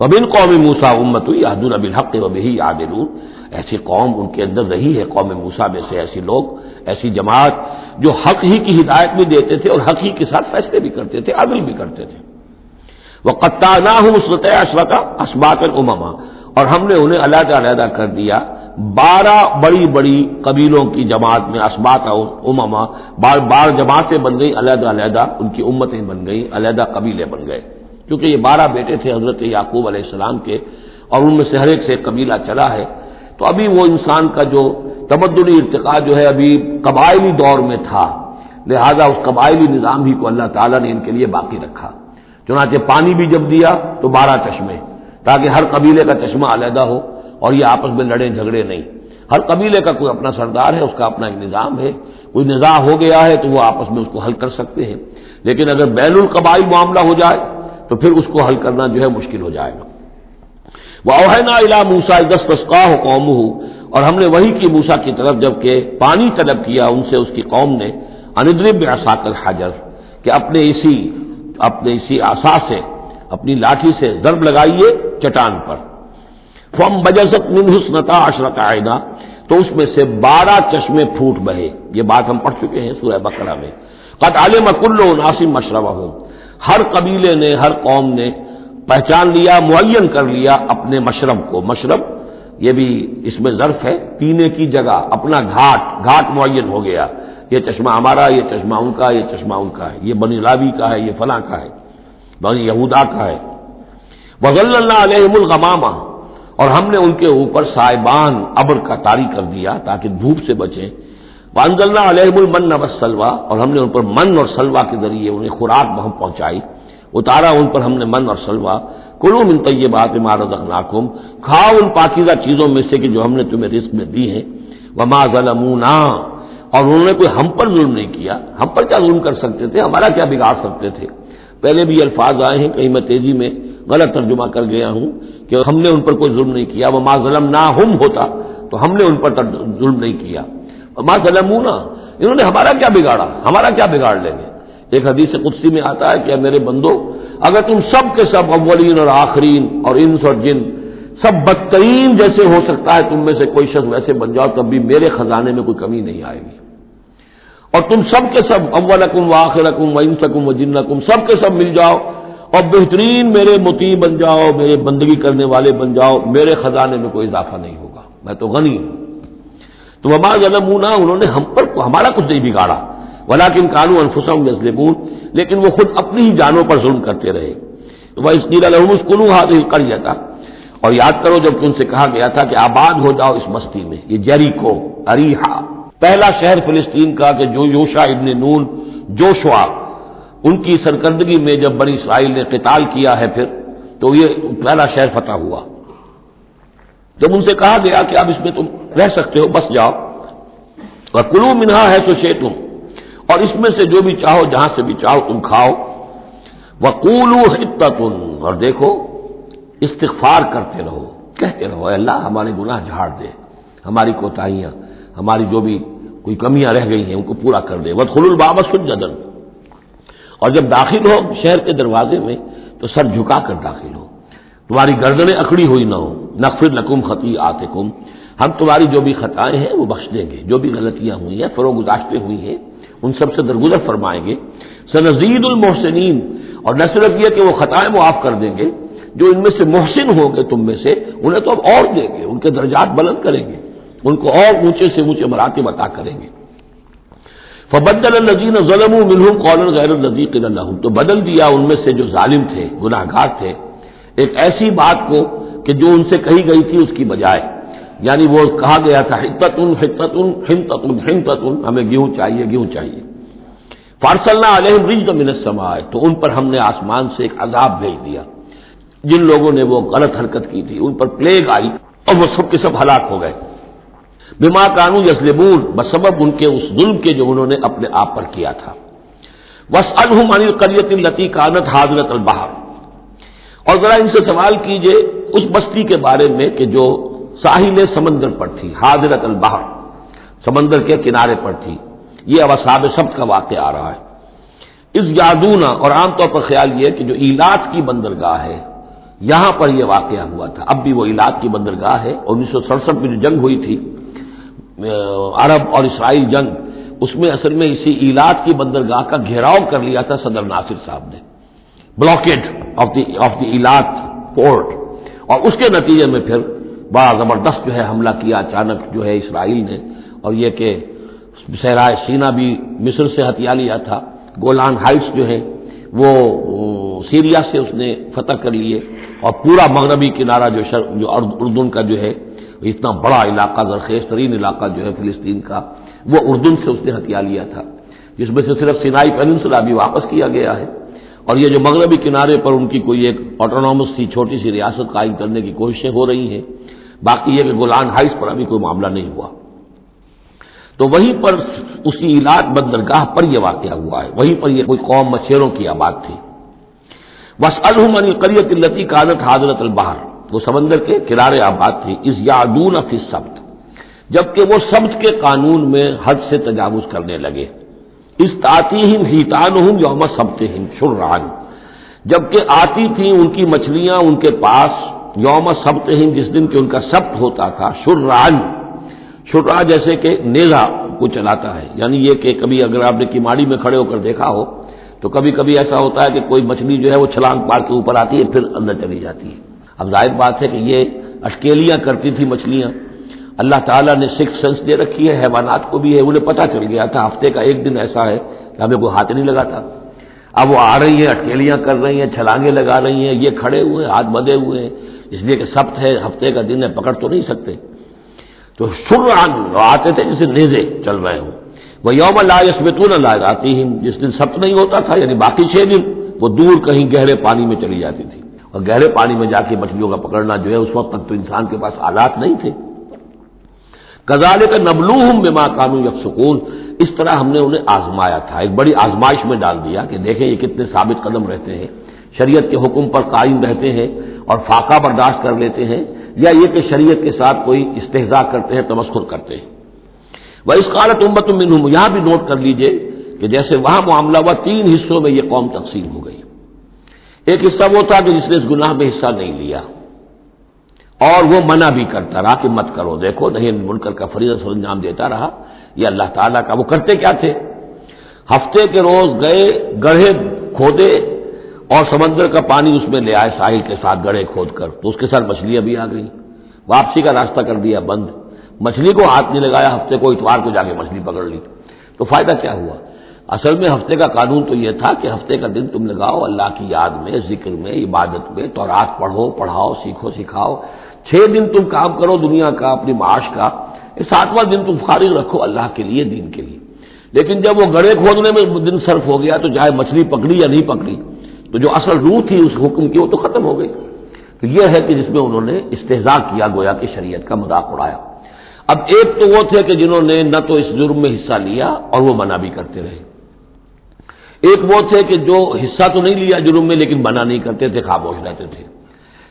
وَمِن قوم موسیٰ أُمَّةٌ يَهْدُونَ بِالْحَقِّ وَبِهِ يَعْدِلُونَ، ایسی قوم ان کے اندر رہی ہے قوم موسیٰ میں سے ایسی لوگ، ایسی جماعت جو حق ہی کی ہدایت بھی دیتے تھے اور حق ہی کے ساتھ فیصلے بھی کرتے تھے، عدل بھی کرتے تھے. وَقَطَّعْنَاهُمْ اثْنَتَيْ عَشْرَةَ أَسْبَاطًا أُمَمًا، اور ہم نے انہیں علیحدہ علیحدہ کر دیا 12 بڑی بڑی قبیلوں کی جماعت میں، اسباط امما، بار جماعتیں بن گئی علیحدہ علیحدہ، ان کی امتیں بن گئی، علیحدہ قبیلے بن گئے. کیونکہ یہ 12 بیٹے تھے حضرت یعقوب علیہ السلام کے اور ان میں سے ہر ایک سے ایک قبیلہ چلا ہے. تو ابھی وہ انسان کا جو تمدنی ارتقاء جو ہے ابھی قبائلی دور میں تھا، لہذا اس قبائلی نظام ہی کو اللہ تعالیٰ نے ان کے لیے باقی رکھا. چنانچہ پانی بھی جب دیا تو 12 چشمے، تاکہ ہر قبیلے کا چشمہ علیحدہ ہو اور یہ آپس میں لڑیں جھگڑے نہیں. ہر قبیلے کا کوئی اپنا سردار ہے، اس کا اپنا ایک نظام ہے، کوئی نزاع ہو گیا ہے تو وہ آپس میں اس کو حل کر سکتے ہیں. لیکن اگر بین القبائل معاملہ ہو جائے تو پھر اس کو حل کرنا جو ہے مشکل ہو جائے گا. وَأَوْحَيْنَا إِلَىٰ مُوسَىٰ إِذِ اسْتَسْقَاهُ قَوْمُهُ، اور ہم نے وحی کی موسیٰ کی طرف جب کہ پانی طلب کیا ان سے اس کی قوم نے، أَنِ اضْرِب بِعَصَاكَ الْحَجَرَ، کہ اپنے اسی عصا سے، اپنی لاٹھی سے ضرب لگائیے چٹان پر. فَانبَجَسَتْ مِنْهُ اثْنَتَا عَشْرَةَ عَيْنًا، تو اس میں سے 12 چشمے پھوٹ بہے. یہ بات ہم پڑھ چکے ہیں سورہ بقرہ میں. قَدْ عَلِمَ كُلُّ أُنَاسٍ مَشْرَبَهُمْ، ہر قبیلے نے، ہر قوم نے پہچان لیا، معین کر لیا اپنے مشرب کو. مشرب یہ بھی اس میں ظرف ہے، پینے کی جگہ، اپنا گھاٹ معین ہو گیا. یہ چشمہ ہمارا، یہ چشمہ ان کا، یہ چشمہ ان کا ہے، یہ بنی لاوی کا ہے، یہ فلاں کا ہے، بنی یہودا کا ہے. وَظَلَّلْنَا عَلَيْهِمُ الْغَمَامَ، اور ہم نے ان کے اوپر سائبان ابر کا طاری کر دیا تاکہ دھوپ سے بچیں. وَأَنزَلْنَا عَلَيْهِمُ الْمَنَّ وَالسَّلْوَىٰ، اور ہم نے ان پر من اور سلوہ کے ذریعے انہیں خوراک وہاں پہنچائی. اتارا ان پر ہم نے من اور سلوا، کلوا من طیبات ما رزقناکم، کھاؤ ان پاکیزہ چیزوں میں سے کہ جو ہم نے تمہیں رزق میں دی ہیں، وما ظلمونا، اور انہوں نے کوئی ہم پر ظلم نہیں کیا، ہم پر کیا ظلم کر سکتے تھے، ہمارا کیا بگاڑ سکتے تھے۔ پہلے بھی الفاظ آئے ہیں، کہیں میں تیزی میں غلط ترجمہ کر گیا ہوں کہ ہم نے ان پر کوئی ظلم نہیں کیا، وما ظلمناہم ہوتا تو ہم نے ان پر ظلم نہیں کیا، وما ظلمونا، انہوں نے ہمارا کیا بگاڑا، ہمارا کیا بگاڑ لیں گے۔ ایک حدیث قدسی میں آتا ہے کہ اے میرے بندو، اگر تم سب کے سب اولین اور آخرین اور انس اور جن سب بدترین جیسے ہو سکتا ہے تم میں سے کوئی شخص ویسے بن جاؤ تب بھی میرے خزانے میں کوئی کمی نہیں آئے گی، اور تم سب کے سب اولکم وآخرکم وانسکم وجنکم سب کے سب مل جاؤ اور بہترین میرے مطیع بن جاؤ، میرے بندگی کرنے والے بن جاؤ، میرے خزانے میں کوئی اضافہ نہیں ہوگا، میں تو غنی ہوں۔ تو وما ظلمونا، انہوں نے ہم پر ہمارا کچھ نہیں بگاڑا، ولکن کانوا انفسہم یظلمون، لیکن وہ خود اپنی ہی جانوں پر ظلم کرتے رہے۔ وَإِذْ قِيلَ لَهُمُ اسْكُنُوا هَٰذِهِ الْقَرْيَةَ، اور یاد کرو جب ان سے کہا گیا تھا کہ آباد ہو جاؤ اس بستی میں، یہ جیریکو، اریحا، پہلا شہر فلسطین کا کہ جو یوشع ابن نون جوشوا ان کی سرکردگی میں جب بنی اسرائیل نے قتال کیا ہے پھر تو یہ پہلا شہر فتح ہوا۔ جب ان سے کہا گیا کہ اب اس میں تم رہ سکتے ہو، بس جاؤ، وَكُلُوا مِنْهَا حَيْثُ شِئْتُمْ، اور اس میں سے جو بھی چاہو جہاں سے بھی چاہو تم کھاؤ، وَقُولُوا حِطَّةٌ، اور دیکھو استغفار کرتے رہو، کہتے رہو اے اللہ ہمارے گناہ جھاڑ دے، ہماری کوتاہیاں، ہماری جو بھی کوئی کمیاں رہ گئی ہیں ان کو پورا کر دے، وَادْخُلُوا الْبَابَ سُجَّدًا، اور جب داخل ہو شہر کے دروازے میں تو سر جھکا کر داخل ہو، تمہاری گردنیں اکڑی ہوئی نہ ہو، نغفر لکم خطیئاتکم، ہم تمہاری جو بھی خطائیں ہیں وہ بخش دیں گے، جو بھی غلطیاں ہوئی ہیں فروغ گزاشتیں ہوئی ہیں ان سب سے درگزر فرمائیں گے، سنزید المحسنین، اور نہ صرف یہ کہ وہ خطائیں معاف کر دیں گے، جو ان میں سے محسن ہوں گے تم میں سے انہیں تو اب اور دیں گے، ان کے درجات بلند کریں گے، ان کو اور اونچے سے اونچے مراتب عطا کریں گے۔ فبدل الذین ظلموا منہم قولا غیر الذی قیل لہم، تو بدل دیا ان میں سے جو ظالم تھے، گناہ گار تھے، ایک ایسی بات کو کہ جو ان سے کہی گئی تھی اس کی بجائے، یعنی وہ کہا گیا تھا حطۃ حطۃ حنطۃ حنطۃ، ہمیں گیہوں چاہیے گیہوں چاہیے، فارسلنا علیہم رجزا من السماء، تو ان پر ہم نے آسمان سے ایک عذاب بھیج دیا، جن لوگوں نے وہ غلط حرکت کی تھی ان پر پلیگ آئی اور وہ سب کے سب ہلاک ہو گئے، بما کانوا یظلمون، بسبب ان کے اس ظلم کے جو انہوں نے اپنے آپ پر کیا تھا۔ واسألہم عن القریۃ التی کانت حاضرۃ البحر، اور ذرا ان سے سوال کیجئے اس بستی کے بارے میں کہ جو ساحل سمندر پر تھی، حاضرۃ البحر، سمندر کے کنارے پر تھی، یہ اب اصحاب سبت کا واقعہ آ رہا ہے۔ اس یادونا، اور عام طور پر خیال یہ کہ جو ایلات کی بندرگاہ ہے یہاں پر یہ واقعہ ہوا تھا، اب بھی وہ ایلات کی بندرگاہ ہے، 1967 میں جو جنگ ہوئی تھی عرب اور اسرائیل جنگ، اس میں اصل میں اسی ایلات کی بندرگاہ کا گھیراؤ کر لیا تھا صدر ناصر صاحب نے، بلاکیڈ آف دی ایلات پورٹ، اور اس کے نتیجے میں پھر بڑا زبردست جو ہے حملہ کیا اچانک جو ہے اسرائیل نے، اور یہ کہ صحرائے سینا بھی مصر سے ہتھیا لیا تھا، گولان ہائٹس جو ہے وہ سیریا سے اس نے فتح کر لیے، اور پورا مغربی کنارہ جو اردن کا جو ہے اتنا بڑا علاقہ، زرخیز ترین علاقہ جو ہے فلسطین کا، وہ اردن سے اس نے ہتھیا لیا تھا، جس میں سے صرف سینائی پیننسلا بھی واپس کیا گیا ہے، اور یہ جو مغربی کنارے پر ان کی کوئی ایک آٹونومس سی چھوٹی سی ریاست قائم کرنے کی کوششیں ہو رہی ہیں، باقی یہ کہ گولان ہائٹس پر ابھی کوئی معاملہ نہیں ہوا۔ تو وہیں پر اسی ایلات بندرگاہ پر یہ واقعہ ہوا ہے، وہیں پر یہ کوئی قوم مچھیروں کی آباد تھی۔ واسألہم عن القریۃ التی کانت حاضرۃ البحر، وہ سمندر کے کنارے آباد تھی، اذ یعدون فی السبت، جبکہ وہ سبت کے قانون میں حد سے تجاوز کرنے لگے، اذ تأتیہم حیتانہم یوم سبتہم شرعا، جبکہ آتی تھیں ان کی مچھلیاں ان کے پاس یوم سبتہم، جس دن کہ ان کا سبت ہوتا تھا، شرعا، شرع جیسے کہ نیزہ کو چلاتا ہے، یعنی یہ کہ کبھی اگر آپ نے کماڑی میں کھڑے ہو کر دیکھا ہو تو کبھی کبھی ایسا ہوتا ہے کہ کوئی مچھلی جو ہے وہ چھلانگ مار کے اوپر آتی ہے پھر اندر چلی جاتی ہے۔ اب ظاہر بات ہے کہ یہ اٹکیلیاں کرتی تھی مچھلیاں، اللہ تعالیٰ نے سکس سینس دے رکھی ہے، حیوانات کو بھی ہے، انہیں پتہ چل گیا تھا ہفتے کا ایک دن ایسا ہے کہ ہمیں کوئی ہاتھ نہیں لگاتا، اب وہ آ رہی ہیں، اٹکیلیاں کر رہی ہیں، چھلانگیں لگا رہی ہیں، یہ کھڑے ہوئے ہیں، ہاتھ بندھے ہوئے ہیں، اس لیے کہ سبت ہے، ہفتے کا دن ہے، پکڑ تو نہیں سکتے، تو شرعاً آتے تھے جیسے نیزے چل رہے ہوں، وہ یوم لا یثبتون لا یاتیہم، جس دن سبت نہیں ہوتا تھا یعنی باقی 6 دن وہ دور کہیں گہرے پانی میں چلی جاتی تھی، اور گہرے پانی میں جا کے مچھلیوں کا پکڑنا جو ہے اس وقت تک تو انسان کے پاس آلات نہیں تھے۔ کذالک نبلوہم بما کانوا یفسقون، اس طرح ہم نے انہیں آزمایا تھا، ایک بڑی آزمائش میں ڈال دیا کہ دیکھیں یہ کتنے ثابت قدم رہتے ہیں، شریعت کے حکم پر قائم رہتے ہیں اور فاقہ برداشت کر لیتے ہیں، یا یہ کہ شریعت کے ساتھ کوئی استہزاء کرتے ہیں، تمسخر کرتے ہیں۔ وَإِذْ قَالَتْ أُمَّةٌ مِّنْهُمْ، یہاں بھی نوٹ کر لیجئے کہ جیسے وہاں معاملہ ہوا، تین حصوں میں یہ قوم تقسیم ہو گئی۔ ایک حصہ وہ تھا کہ جس نے اس گناہ میں حصہ نہیں لیا اور وہ منع بھی کرتا رہا کہ مت کرو، دیکھو نہیں منکر کا فریضہ سر انجام دیتا رہا، یہ اللہ تعالیٰ کا۔ وہ کرتے کیا تھے؟ ہفتے کے روز گئے، گڑھے کھودے اور سمندر کا پانی اس میں لے آئے ساحل کے ساتھ گڑھے کھود کر، تو اس کے ساتھ مچھلیاں بھی آ گئیں، واپسی کا راستہ کر دیا بند، مچھلی کو ہاتھ نہیں لگایا، ہفتے کو اتوار کو جا کے مچھلی پکڑ لی، تو فائدہ کیا ہوا؟ اصل میں ہفتے کا قانون تو یہ تھا کہ ہفتے کا دن تم لگاؤ اللہ کی یاد میں، ذکر میں، عبادت میں، تورات پڑھو، پڑھاؤ، سیکھو، سکھاؤ۔ 6 دن تم کام کرو دنیا کا، اپنی معاش کا، 7واں دن تم فارغ رکھو اللہ کے لیے، دین کے لیے۔ لیکن جب وہ گڑھے کھودنے میں دن صرف ہو گیا تو چاہے مچھلی پکڑی یا نہیں پکڑی، تو جو اصل روح تھی اس حکم کی وہ تو ختم ہو گئی۔ تو یہ ہے کہ جس میں انہوں نے استہزاء کیا، گویا کہ شریعت کا مذاق اڑایا۔ اب ایک تو وہ تھے کہ جنہوں نے نہ تو اس جرم میں حصہ لیا اور وہ منع بھی کرتے رہے، ایک وہ تھے کہ جو حصہ تو نہیں لیا جرم میں لیکن منع نہیں کرتے تھے، خاموش رہتے تھے،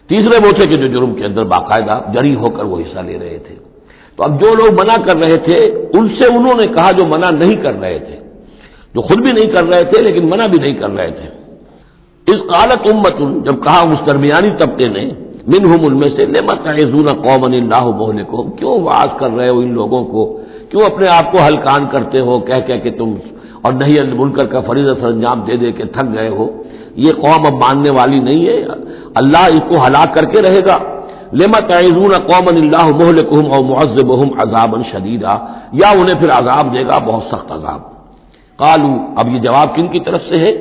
تیسرے وہ تھے کہ جو جرم کے اندر باقاعدہ جری ہو کر وہ حصہ لے رہے تھے۔ تو اب جو لوگ منع کر رہے تھے ان سے انہوں نے کہا جو منع نہیں کر رہے تھے، جو خود بھی نہیں کر رہے تھے لیکن منع بھی نہیں کر رہے تھے۔ اذ قالت امۃ، جب کہا اس درمیانی طبقے نے، منہم ان میں سے، لم تعظون قوما اللہ مہلکہم، کیوں واعظ کر رہے ہو ان لوگوں کو، کیوں اپنے آپ کو ہلکان کرتے ہو کہہ کہ تم اور نہی عن المنکر کا فریضہ سر انجام دے دے کے تھک گئے ہو، یہ قوم اب ماننے والی نہیں ہے، اللہ اس کو ہلاک کر کے رہے گا۔ لم تعظون قوما اللہ مہلکہم او معذبہم عذابا شدیدا، یا انہیں پھر عذاب دے گا بہت سخت عذاب۔ قالوا، اب یہ جواب کن کی طرف سے ہے؟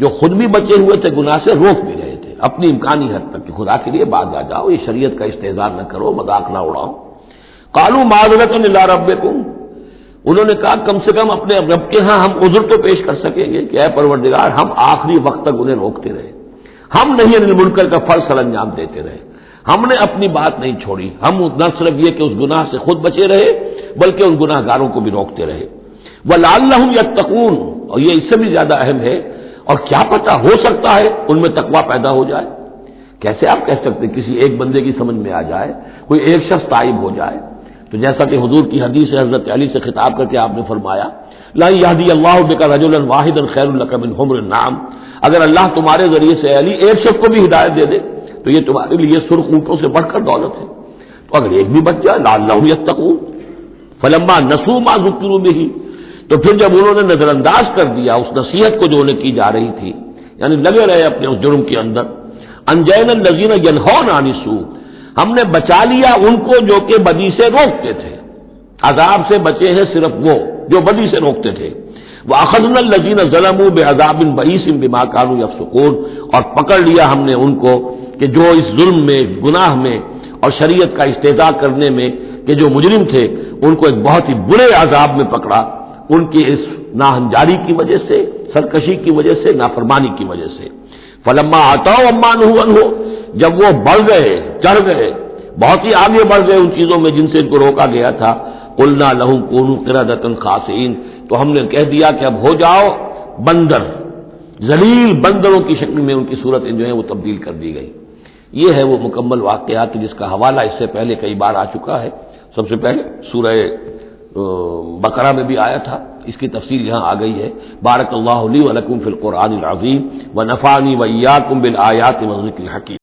جو خود بھی بچے ہوئے تھے گناہ سے، روک بھی رہے تھے اپنی امکانی حد تک کہ خدا کے لیے باز آ جاؤ، یہ شریعت کا استہزاء نہ کرو، مذاق نہ اڑاؤ۔ قالوا معذرۃ الی ربکم، انہوں نے کہا کم سے کم اپنے رب کے ہاں ہم عذر تو پیش کر سکیں گے کہ اے پروردگار، ہم آخری وقت تک انہیں روکتے رہے، ہم نہیں عن المنکر کا فرض سر انجام دیتے رہے، ہم نے اپنی بات نہیں چھوڑی، ہم نہ صرف یہ کہ اس گناہ سے خود بچے رہے بلکہ ان گناہ گاروں کو بھی روکتے رہے۔ وَلَعَلَّهُمْ يَتَّقُونَ، اور یہ اس سے بھی زیادہ اہم ہے، اور کیا پتہ ہو سکتا ہے ان میں تقویٰ پیدا ہو جائے۔ کیسے آپ کہہ سکتے کسی ایک بندے کی سمجھ میں آ جائے، کوئی ایک شخص تائب ہو جائے؟ تو جیسا کہ حضور کی حدیث ہے، حضرت علی سے خطاب کر کے آپ نے فرمایا، لا یہدی اللہ بک رجلا واحدا خیر لک من حمر النعم، اگر اللہ تمہارے ذریعے سے علی ایک شخص کو بھی ہدایت دے دے تو یہ تمہارے لیے سرخ اونٹوں سے بڑھ کر دولت ہے۔ تو اگر ایک بھی بچ جائے، لعلہم یتقون، فلما نسوا ما ذکروا بہ، تو پھر جب انہوں نے نظر انداز کر دیا اس نصیحت کو جو انہیں کی جا رہی تھی، یعنی لگے رہے اپنے اس جرم کے اندر، انجینا الذین ینہون عن السوء، ہم نے بچا لیا ان کو جو کہ بدی سے روکتے تھے، عذاب سے بچے ہیں صرف وہ جو بدی سے روکتے تھے۔ وَأَخَذْنَا الَّذِينَ ظَلَمُوا بِعَذَابٍ بَئِيسٍ بِمَا كَانُوا يَفْسُقُونَ، اور پکڑ لیا ہم نے ان کو کہ جو اس ظلم میں، گناہ میں اور شریعت کا استہزاء کرنے میں کہ جو مجرم تھے، ان کو ایک بہت ہی برے عذاب میں پکڑا، ان کی اس ناہنجاری کی وجہ سے، سرکشی کی وجہ سے، نافرمانی کی وجہ سے۔ فلما آتوا عما نہوا عنہ، جب وہ بڑھ گئے، چڑھ گئے، بہت ہی آگے بڑھ گئے ان چیزوں میں جن سے ان کو روکا گیا تھا، قلنا لہم کونوا قردۃ خاسئین، تو ہم نے کہہ دیا کہ اب ہو جاؤ بندر، ذلیل بندروں کی شکل میں ان کی صورتیں جو ہیں وہ تبدیل کر دی گئی۔ یہ ہے وہ مکمل واقعات جس کا حوالہ اس سے پہلے کئی بار آ چکا ہے۔ سب سے پہلے سورہ بقرہ میں بھی آیا تھا، اس کی تفصیل یہاں آ گئی ہے۔ بارک اللہ لی و لکم فی القرآن العظیم و نفعنی و ایاکم بالآیات والذکر الحکیم۔